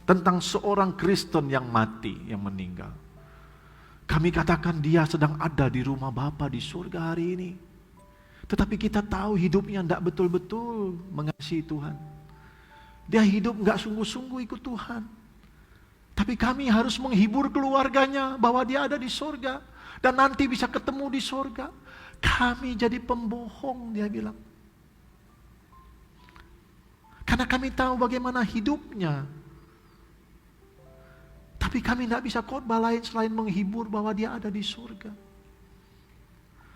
tentang seorang Kristen yang mati, yang meninggal. Kami katakan dia sedang ada di rumah Bapa di surga hari ini. Tetapi kita tahu hidupnya tidak betul-betul mengasihi Tuhan. Dia hidup nggak sungguh-sungguh ikut Tuhan. Tapi kami harus menghibur keluarganya bahwa dia ada di surga. Dan nanti bisa ketemu di surga. Kami jadi pembohong, dia bilang. Karena kami tahu bagaimana hidupnya. Tapi kami tidak bisa khotbah lain selain menghibur bahwa dia ada di surga.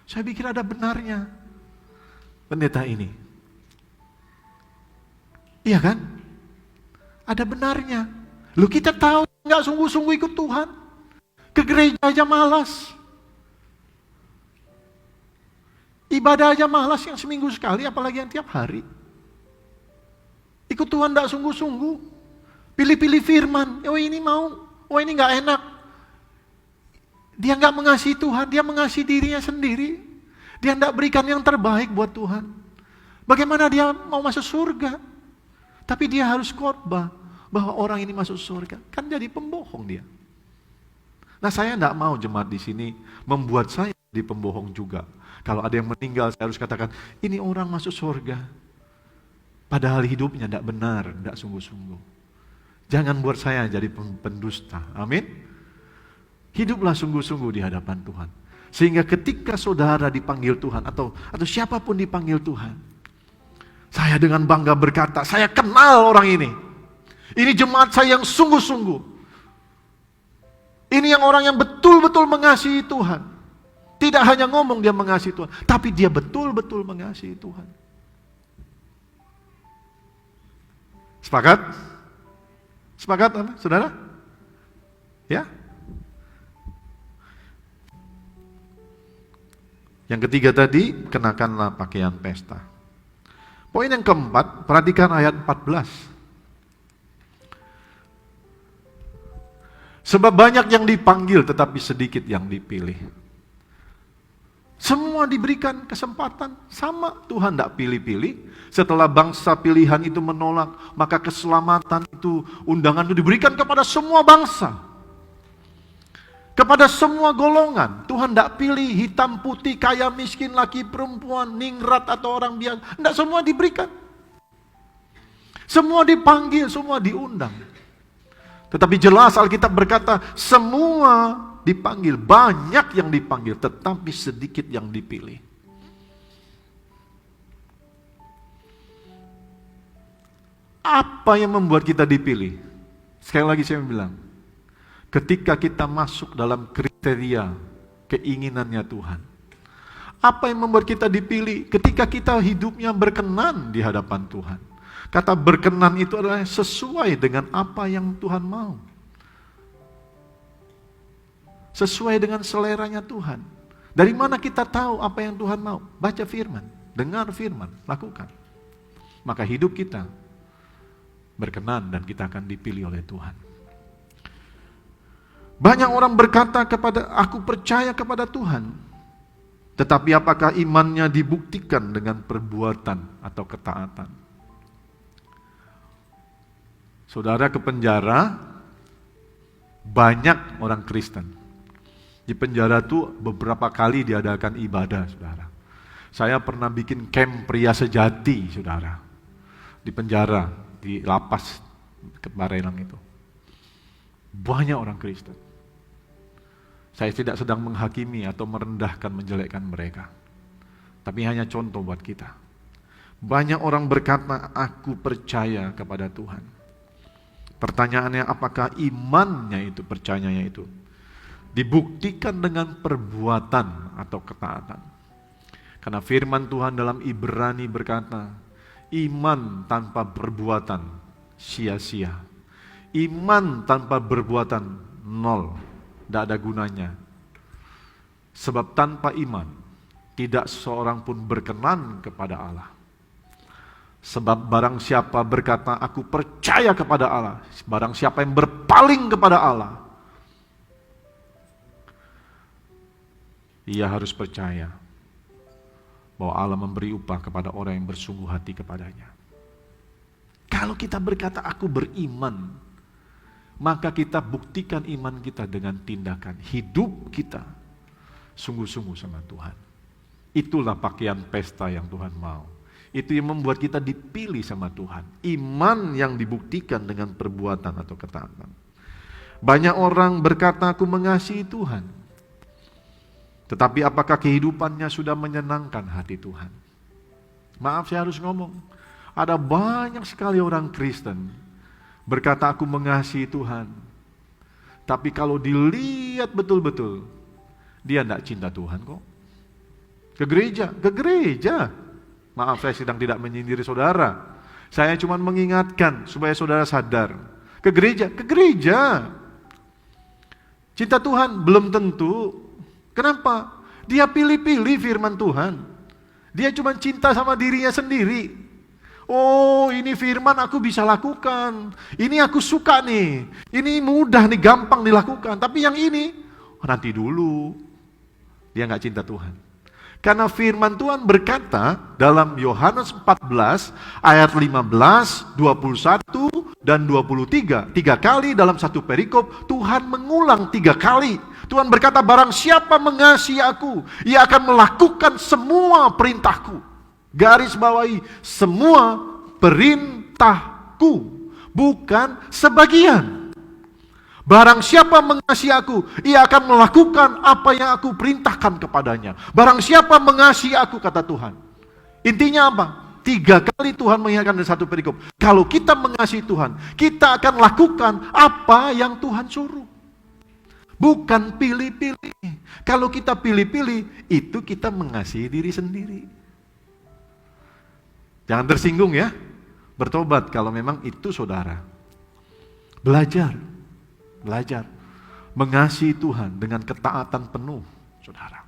Saya pikir ada benarnya pendeta ini. Iya kan? Ada benarnya. Loh, kita tahu nggak sungguh-sungguh ikut Tuhan. Ke gereja aja malas. Ibadah aja malas yang seminggu sekali, apalagi yang tiap hari. Ikut Tuhan nggak sungguh-sungguh. Pilih-pilih firman. Oh ini mau. Oh ini nggak enak. Dia nggak mengasihi Tuhan, dia mengasihi dirinya sendiri. Dia nggak berikan yang terbaik buat Tuhan. Bagaimana dia mau masuk surga? Tapi dia harus khotbah bahwa orang ini masuk surga. Kan jadi pembohong dia. Nah saya nggak mau jemaat di sini membuat saya jadi pembohong juga. Kalau ada yang meninggal saya harus katakan, ini orang masuk surga. Padahal hidupnya tidak benar, tidak sungguh-sungguh. Jangan buat saya jadi pendusta. Amin. Hiduplah sungguh-sungguh di hadapan Tuhan. Sehingga ketika saudara dipanggil Tuhan atau siapapun dipanggil Tuhan, Saya dengan bangga berkata, saya kenal orang ini. Ini jemaat saya yang sungguh-sungguh. Ini yang orang yang betul-betul mengasihi Tuhan. Tidak hanya ngomong dia mengasihi Tuhan, tapi dia betul-betul mengasihi Tuhan. Sepakat? Sepakat, saudara? Ya? Yang ketiga tadi, kenakanlah pakaian pesta. Poin yang keempat, perhatikan ayat 14. Sebab banyak yang dipanggil, tetapi sedikit yang dipilih. Semua diberikan kesempatan, sama Tuhan tidak pilih-pilih. Setelah bangsa pilihan itu menolak, maka keselamatan itu, undangan itu diberikan kepada semua bangsa. Kepada semua golongan. Tuhan tidak pilih hitam putih, kaya miskin, laki perempuan, ningrat atau orang biasa. Tidak, semua diberikan. Semua dipanggil, semua diundang. Tetapi jelas Alkitab berkata, semua dipanggil, banyak yang dipanggil, tetapi sedikit yang dipilih. Apa yang membuat kita dipilih? Sekali lagi saya bilang, ketika kita masuk dalam kriteria keinginannya Tuhan. Apa yang membuat kita dipilih? Ketika kita hidupnya berkenan di hadapan Tuhan. Kata berkenan itu adalah sesuai dengan apa yang Tuhan mau. Sesuai dengan seleranya Tuhan. Dari mana kita tahu apa yang Tuhan mau? Baca firman, dengar firman, lakukan. Maka hidup kita berkenan dan kita akan dipilih oleh Tuhan. Banyak orang berkata kepada aku percaya kepada Tuhan. Tetapi apakah imannya dibuktikan dengan perbuatan atau ketaatan? Saudara, ke penjara banyak orang Kristen. Di penjara itu beberapa kali diadakan ibadah, saudara. Saya pernah bikin camp pria sejati, saudara. Di penjara, di lapas ke Barelang itu. Banyak orang Kristen. Saya tidak sedang menghakimi atau merendahkan, menjelekkan mereka. Tapi hanya contoh buat kita. Banyak orang berkata, aku percaya kepada Tuhan. Pertanyaannya, apakah imannya itu, percayanya itu dibuktikan dengan perbuatan atau ketaatan? Karena firman Tuhan dalam Ibrani berkata, iman tanpa perbuatan sia-sia. Iman tanpa perbuatan nol, tidak ada gunanya. Sebab tanpa iman, tidak seorang pun berkenan kepada Allah. Sebab barang siapa berkata, aku percaya kepada Allah. Barang siapa yang berpaling kepada Allah, ia harus percaya bahwa Allah memberi upah kepada orang yang bersungguh hati kepadanya. Kalau kita berkata, aku beriman, maka kita buktikan iman kita dengan tindakan. Hidup kita sungguh-sungguh sama Tuhan. Itulah pakaian pesta yang Tuhan mau. Itu yang membuat kita dipilih sama Tuhan. Iman yang dibuktikan dengan perbuatan atau ketaatan. Banyak orang berkata, aku mengasihi Tuhan. Tetapi apakah kehidupannya sudah menyenangkan hati Tuhan? Maaf, saya harus ngomong. Ada banyak sekali orang Kristen berkata, aku mengasihi Tuhan. Tapi kalau dilihat betul-betul, dia tidak cinta Tuhan kok. Ke gereja. Maaf, saya sedang tidak menyindir saudara. Saya cuma mengingatkan supaya saudara sadar. Ke gereja. Cinta Tuhan belum tentu. Kenapa? Dia pilih-pilih firman Tuhan. Dia cuma cinta sama dirinya sendiri. Oh, ini firman aku bisa lakukan. Ini aku suka nih. Ini mudah nih, gampang dilakukan. Tapi yang ini, nanti dulu. Dia nggak cinta Tuhan. Karena firman Tuhan berkata dalam Yohanes 14 ayat 15, 21 dan 23. 3 kali dalam satu perikop Tuhan mengulang 3 kali. Tuhan berkata, barang siapa mengasihi aku, ia akan melakukan semua perintahku. Garis bawahi, semua perintahku, bukan sebagian. Barang siapa mengasihi aku, ia akan melakukan apa yang aku perintahkan kepadanya. Barang siapa mengasihi aku, kata Tuhan. Intinya apa? 3 kali Tuhan mengingatkan dalam satu perikop. Kalau kita mengasihi Tuhan, kita akan lakukan apa yang Tuhan suruh. Bukan pilih-pilih. Kalau kita pilih-pilih, itu kita mengasihi diri sendiri. Jangan tersinggung ya. Bertobat kalau memang itu saudara. Belajar. Mengasihi Tuhan dengan ketaatan penuh, saudara.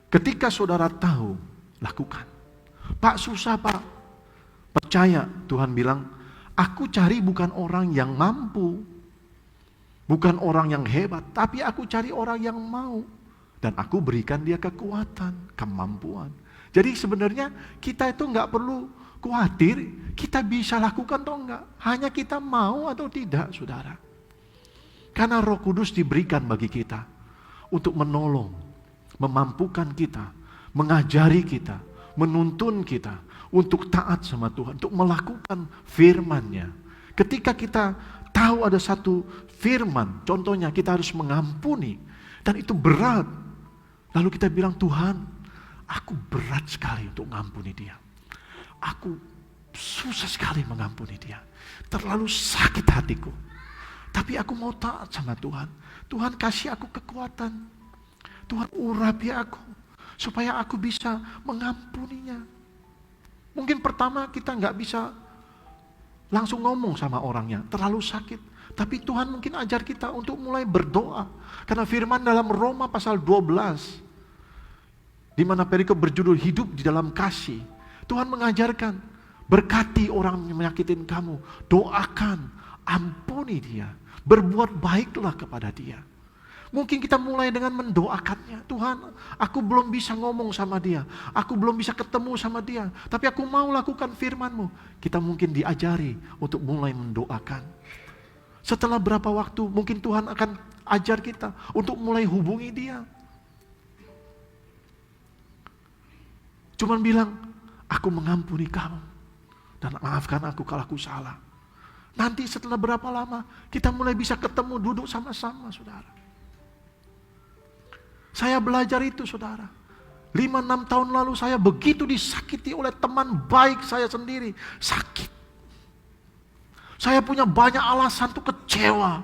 Ketika saudara tahu, lakukan. Pak, susah Pak. Percaya, Tuhan bilang, aku cari bukan orang yang mampu, bukan orang yang hebat, tapi aku cari orang yang mau. Dan aku berikan dia kekuatan, kemampuan. Jadi sebenarnya kita itu nggak perlu khawatir, kita bisa lakukan atau enggak. Hanya kita mau atau tidak, saudara. Karena Roh Kudus diberikan bagi kita untuk menolong, memampukan kita, mengajari kita, menuntun kita untuk taat sama Tuhan, untuk melakukan firman-Nya. Ketika kita tahu ada satu firman, contohnya kita harus mengampuni, dan itu berat. Lalu kita bilang, Tuhan, aku berat sekali untuk mengampuni dia. Aku susah sekali mengampuni dia. Terlalu sakit hatiku. Tapi aku mau taat sama Tuhan. Tuhan kasih aku kekuatan. Tuhan urapi aku supaya aku bisa mengampuninya. Mungkin pertama kita nggak bisa langsung ngomong sama orangnya, terlalu sakit. Tapi Tuhan mungkin ajar kita untuk mulai berdoa. Karena firman dalam Roma pasal 12, di mana perikop berjudul hidup di dalam kasih. Tuhan mengajarkan, berkati orang yang menyakitin kamu, doakan, ampuni dia, berbuat baiklah kepada dia. Mungkin kita mulai dengan mendoakannya. Tuhan, aku belum bisa ngomong sama dia. Aku belum bisa ketemu sama dia. Tapi aku mau lakukan firman-Mu. Kita mungkin diajari untuk mulai mendoakan. Setelah berapa waktu, mungkin Tuhan akan ajar kita untuk mulai hubungi dia. Cuman bilang, aku mengampuni kamu. Dan maafkan aku kalau aku salah. Nanti setelah berapa lama, kita mulai bisa ketemu, duduk sama-sama, saudara. Saya belajar itu, saudara. 5-6 tahun lalu saya begitu disakiti oleh teman baik saya sendiri. Sakit. Saya punya banyak alasan untuk kecewa.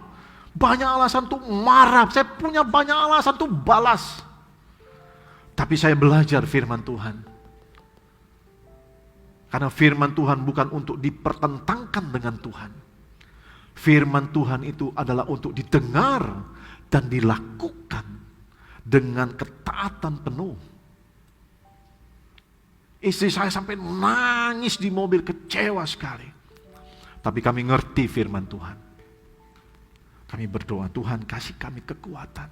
Banyak alasan untuk marah. Saya punya banyak alasan untuk balas. Tapi saya belajar firman Tuhan. Karena firman Tuhan bukan untuk dipertentangkan dengan Tuhan. Firman Tuhan itu adalah untuk didengar dan dilakukan dengan ketaatan penuh. Istri saya sampai nangis di mobil, kecewa sekali. Tapi kami ngerti firman Tuhan. Kami berdoa, Tuhan kasih kami kekuatan.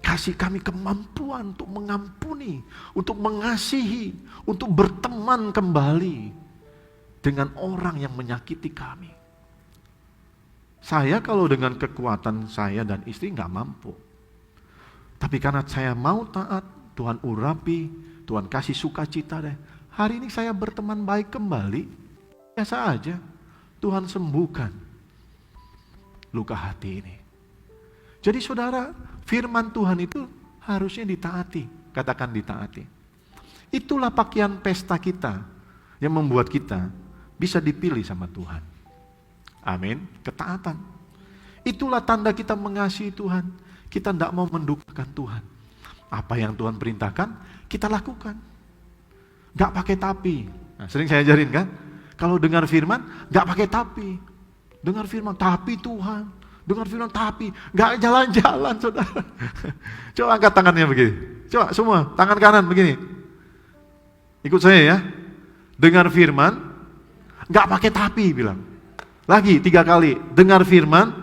Kasih kami kemampuan untuk mengampuni, untuk mengasihi, untuk berteman kembali dengan orang yang menyakiti kami. Saya kalau dengan kekuatan saya dan istri nggak mampu. Tapi karena saya mau taat, Tuhan urapi, Tuhan kasih sukacita deh. Hari ini saya berteman baik kembali, biasa aja. Tuhan sembuhkan luka hati ini. Jadi saudara, firman Tuhan itu harusnya ditaati. Katakan ditaati. Itulah pakaian pesta kita yang membuat kita bisa dipilih sama Tuhan. Amin. Ketaatan. Itulah tanda kita mengasihi Tuhan. Kita tidak mau mendukakan Tuhan. Apa yang Tuhan perintahkan, kita lakukan. Gak pakai tapi. Nah, sering saya ajarin kan, kalau dengar firman, gak pakai tapi. Dengar firman, tapi Tuhan. Dengar firman, tapi. Gak jalan-jalan, saudara. Coba angkat tangannya begini. Coba semua, tangan kanan begini. Ikut saya ya. Dengar firman, gak pakai tapi bilang. Lagi 3 kali. Dengar firman,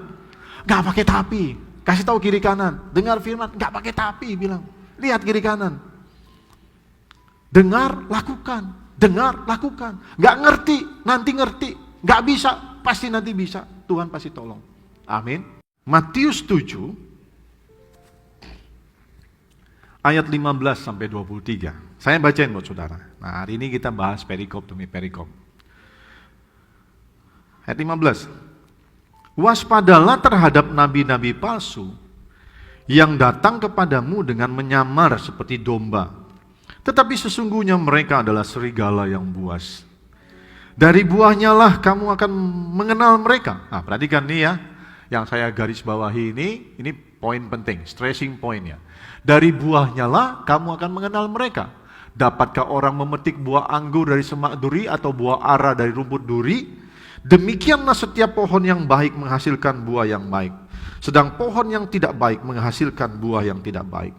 gak pakai tapi. Kasih tahu kiri kanan, dengar firman, gak pakai tapi bilang. Lihat kiri kanan. Dengar, lakukan. Dengar, lakukan. Gak ngerti, nanti ngerti. Gak bisa, pasti nanti bisa. Tuhan pasti tolong. Amin. Matius 7 ayat 15 sampai 23. Saya bacain buat saudara. Nah, hari ini kita bahas perikop demi perikop. Ayat 15. Waspadalah terhadap nabi-nabi palsu yang datang kepadamu dengan menyamar seperti domba, Tetapi sesungguhnya mereka adalah serigala yang buas. Dari buahnya lah kamu akan mengenal mereka. Nah, perhatikan nih ya, yang saya garis bawahi ini poin penting, stressing point ya. Dari buahnya lah kamu akan mengenal mereka. Dapatkah orang memetik buah anggur dari semak duri atau buah ara dari rumput duri? Demikianlah setiap pohon yang baik menghasilkan buah yang baik, sedang pohon yang tidak baik menghasilkan buah yang tidak baik.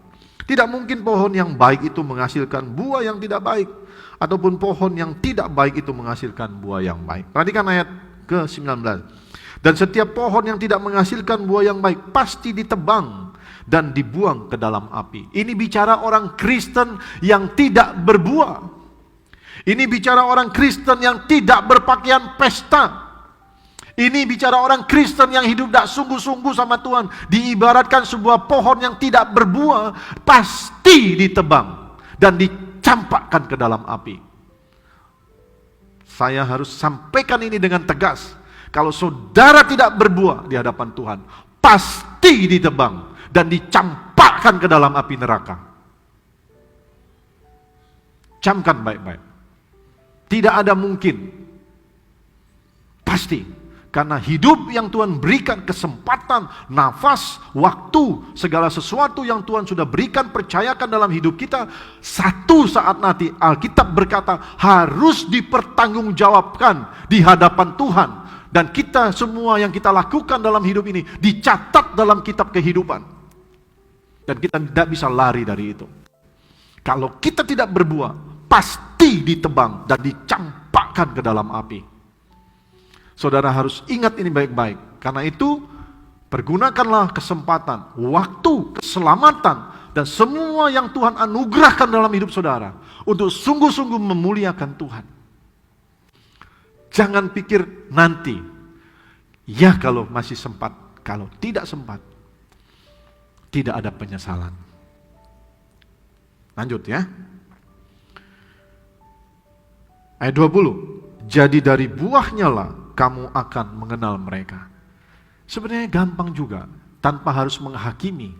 Tidak mungkin pohon yang baik itu menghasilkan buah yang tidak baik, ataupun pohon yang tidak baik itu menghasilkan buah yang baik. Perhatikan ayat ke-19. Dan setiap pohon yang tidak menghasilkan buah yang baik pasti ditebang dan dibuang ke dalam api. Ini bicara orang Kristen yang tidak berbuah. Ini bicara orang Kristen yang tidak berpakaian pesta. Ini bicara orang Kristen yang hidup tidak sungguh-sungguh sama Tuhan. Diibaratkan sebuah pohon yang tidak berbuah, pasti ditebang dan dicampakkan ke dalam api. Saya harus sampaikan ini dengan tegas. Kalau saudara tidak berbuah di hadapan Tuhan, pasti ditebang dan dicampakkan ke dalam api neraka. Camkan baik-baik. Tidak ada mungkin. Pasti. Karena hidup yang Tuhan berikan, kesempatan, nafas, waktu, segala sesuatu yang Tuhan sudah berikan, percayakan dalam hidup kita, satu saat nanti Alkitab berkata harus dipertanggungjawabkan di hadapan Tuhan. Dan kita semua yang kita lakukan dalam hidup ini dicatat dalam kitab kehidupan. Dan kita tidak bisa lari dari itu. Kalau kita tidak berbuah, pasti ditebang dan dicampakkan ke dalam api. Saudara harus ingat ini baik-baik. Karena itu, pergunakanlah kesempatan, waktu, keselamatan, dan semua yang Tuhan anugerahkan dalam hidup saudara untuk sungguh-sungguh memuliakan Tuhan. Jangan pikir nanti, ya kalau masih sempat, kalau tidak sempat, tidak ada penyesalan. Lanjut ya. Ayat 20. Jadi dari buahnya lah kamu akan mengenal mereka. Sebenarnya gampang juga, tanpa harus menghakimi.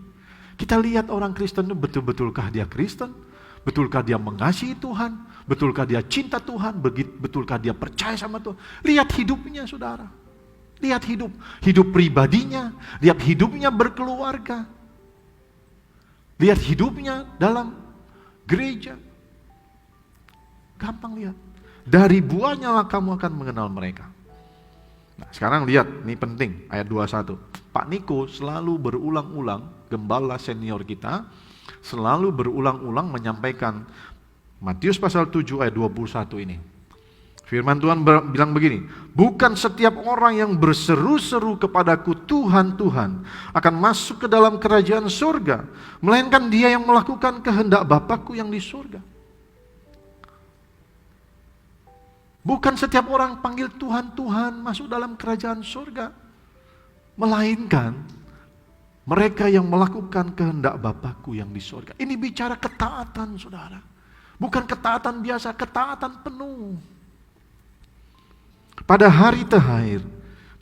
Kita lihat orang Kristen itu betul-betulkah dia Kristen? Betulkah dia mengasihi Tuhan? Betulkah dia cinta Tuhan? Betulkah dia percaya sama Tuhan? Lihat hidupnya saudara. Lihat hidup pribadinya. Lihat hidupnya berkeluarga. Lihat hidupnya dalam gereja. Gampang lihat. Dari buahnya lah kamu akan mengenal mereka. Nah, sekarang lihat, ini penting, ayat 21. Pak Niko selalu berulang-ulang, gembala senior kita, selalu berulang-ulang menyampaikan Matius pasal 7 ayat 21 ini. Firman Tuhan bilang begini, bukan setiap orang yang berseru-seru kepadaku Tuhan, Tuhan, akan masuk ke dalam kerajaan surga, melainkan dia yang melakukan kehendak Bapakku yang di surga. Bukan setiap orang panggil Tuhan, Tuhan masuk dalam kerajaan surga. Melainkan mereka yang melakukan kehendak Bapakku yang di surga. Ini bicara ketaatan saudara. Bukan ketaatan biasa, ketaatan penuh. Pada hari terakhir,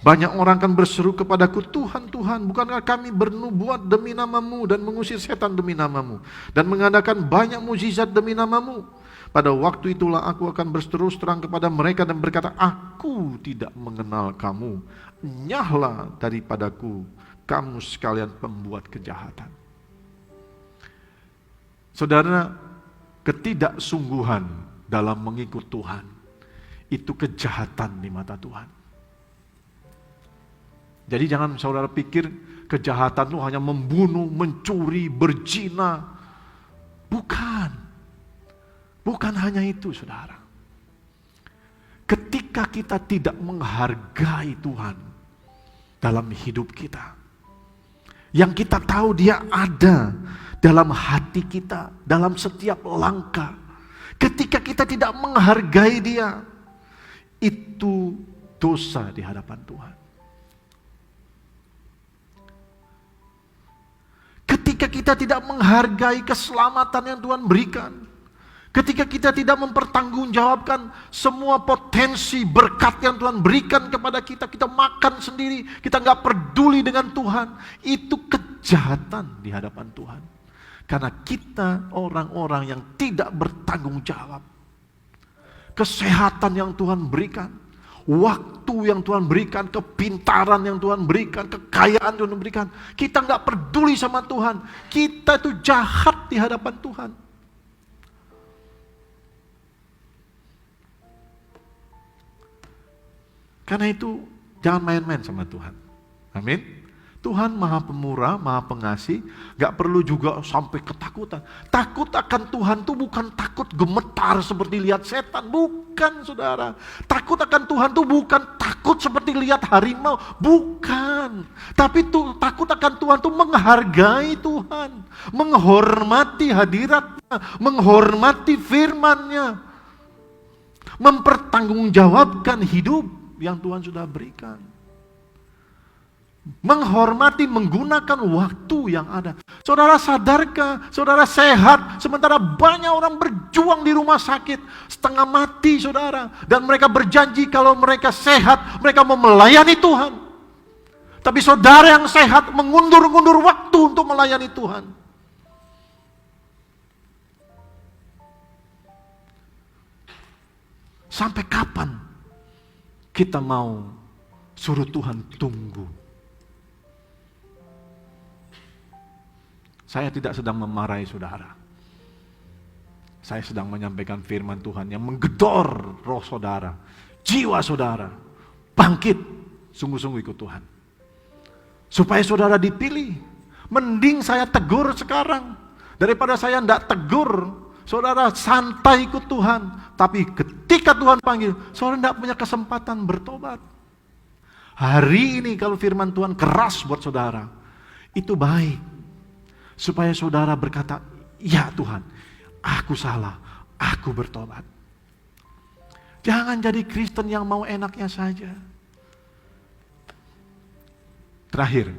banyak orang akan berseru kepadaku, Tuhan, Tuhan, bukankah kami bernubuat demi namamu dan mengusir setan demi namamu dan mengadakan banyak mukjizat demi namamu? Pada waktu itulah aku akan berterus terang kepada mereka dan berkata, aku tidak mengenal kamu. Enyahlah daripadaku, kamu sekalian pembuat kejahatan. Saudara, ketidaksungguhan dalam mengikut Tuhan, itu kejahatan di mata Tuhan. Jadi jangan saudara pikir kejahatan itu hanya membunuh, mencuri, berzina. Bukan. Bukan hanya itu saudara. Ketika kita tidak menghargai Tuhan dalam hidup kita, yang kita tahu dia ada dalam hati kita, dalam setiap langkah. Ketika kita tidak menghargai dia, itu dosa di hadapan Tuhan. Ketika kita tidak menghargai keselamatan yang Tuhan berikan, ketika kita tidak mempertanggungjawabkan semua potensi berkat yang Tuhan berikan kepada kita, kita makan sendiri, kita nggak peduli dengan Tuhan, itu kejahatan di hadapan Tuhan. Karena kita orang-orang yang tidak bertanggung jawab. Kesehatan yang Tuhan berikan, waktu yang Tuhan berikan, kepintaran yang Tuhan berikan, kekayaan yang Tuhan berikan, kita nggak peduli sama Tuhan. Kita itu jahat di hadapan Tuhan. Karena itu jangan main-main sama Tuhan. Amin. Tuhan Maha Pemurah, Maha Pengasih, gak perlu juga sampai ketakutan. Takut akan Tuhan itu bukan takut gemetar seperti lihat setan, bukan saudara. Takut akan Tuhan itu bukan takut seperti lihat harimau, bukan. Tapi takut akan Tuhan itu menghargai Tuhan, menghormati hadiratnya, menghormati firman-Nya, mempertanggungjawabkan hidup yang Tuhan sudah berikan. Menghormati, menggunakan waktu yang ada. Saudara sadarkah, saudara sehat, sementara banyak orang berjuang di rumah sakit, setengah mati saudara. Dan mereka berjanji kalau mereka sehat, mereka mau melayani Tuhan. Tapi saudara yang sehat mengundur-undur waktu untuk melayani Tuhan. Sampai kapan kita mau suruh Tuhan tunggu? Saya tidak sedang memarahi saudara. Saya sedang menyampaikan firman Tuhan yang menggedor roh saudara, jiwa saudara. Bangkit, sungguh-sungguh ikut Tuhan. Supaya saudara dipilih. Mending saya tegur sekarang, daripada saya tidak tegur, saudara santai ikut Tuhan. Tapi ketika Tuhan panggil, saudara tidak punya kesempatan bertobat. Hari ini kalau firman Tuhan keras buat saudara, itu baik. Supaya saudara berkata, ya Tuhan, aku salah, aku bertobat. Jangan jadi Kristen yang mau enaknya saja. Terakhir,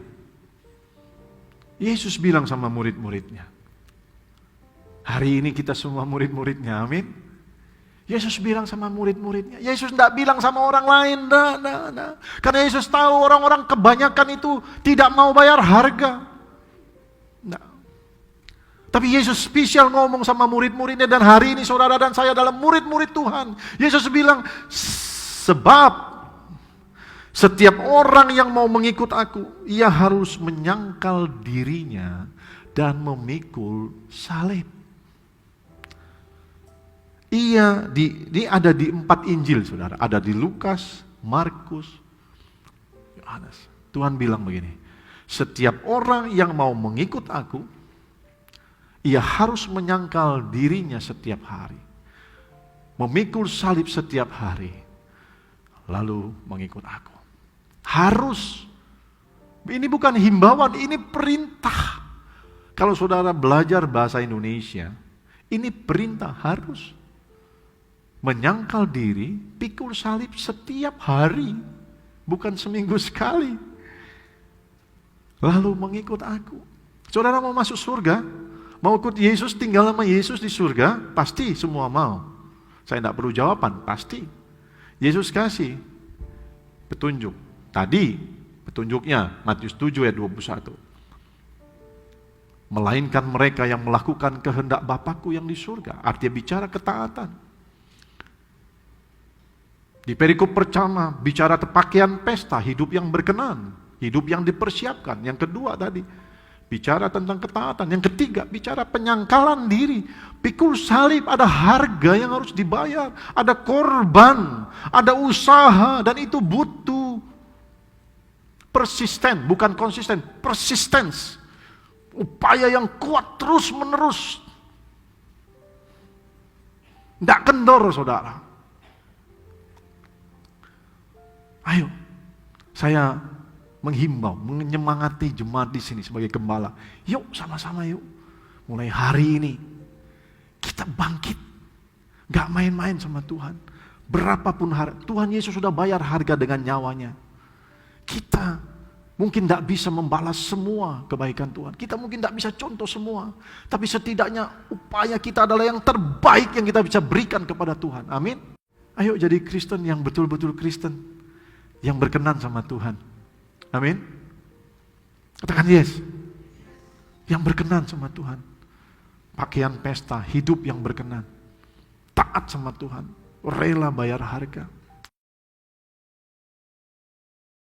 Yesus bilang sama murid-muridnya. Hari ini kita semua murid-muridnya, amin. Yesus bilang sama murid-muridnya. Yesus tidak bilang sama orang lain, nah. Karena Yesus tahu orang-orang kebanyakan itu tidak mau bayar harga. Nah. Tapi Yesus spesial ngomong sama murid-muridnya, dan hari ini saudara dan saya adalah murid-murid Tuhan. Yesus bilang, sebab setiap orang yang mau mengikut aku, ia harus menyangkal dirinya dan memikul salib. Ini ada di 4 Injil saudara, ada di Lukas, Markus, Yohanes. Tuhan bilang begini, setiap orang yang mau mengikut aku, ia harus menyangkal dirinya setiap hari, memikul salib setiap hari, lalu mengikut aku. Harus. Ini bukan himbauan, ini perintah. Kalau saudara belajar bahasa Indonesia, ini perintah, harus. Menyangkal diri, pikul salib setiap hari, bukan seminggu sekali. Lalu mengikut aku. Saudara mau masuk surga? Mau ikut Yesus, tinggal sama Yesus di surga? Pasti semua mau. Saya tidak perlu jawaban, pasti. Yesus kasih petunjuk. Tadi petunjuknya Matius 7 ayat 21. Melainkan mereka yang melakukan kehendak Bapakku yang di surga. Artinya bicara ketaatan. Di perikop pertama bicara pakaian pesta, hidup yang berkenan, hidup yang dipersiapkan. Yang kedua tadi bicara tentang ketaatan. Yang ketiga bicara penyangkalan diri. Pikul salib, ada harga yang harus dibayar, ada korban, ada usaha, dan itu butuh persisten, bukan konsisten, persistence. Upaya yang kuat terus menerus. Tidak kendor saudara. Ayo, saya menghimbau, menyemangati jemaat di sini sebagai gembala. Yuk sama-sama yuk. Mulai hari ini kita bangkit. Gak main-main sama Tuhan. Berapapun harga, Tuhan Yesus sudah bayar harga dengan nyawanya. Kita mungkin tidak bisa membalas semua kebaikan Tuhan. Kita mungkin tidak bisa contoh semua. Tapi setidaknya upaya kita adalah yang terbaik yang kita bisa berikan kepada Tuhan. Amin. Ayo jadi Kristen yang betul-betul Kristen. Yang berkenan sama Tuhan. Amin. Katakan yes. Yang berkenan sama Tuhan. pakaian pesta, hidup yang berkenan, taat sama Tuhan, rela bayar harga.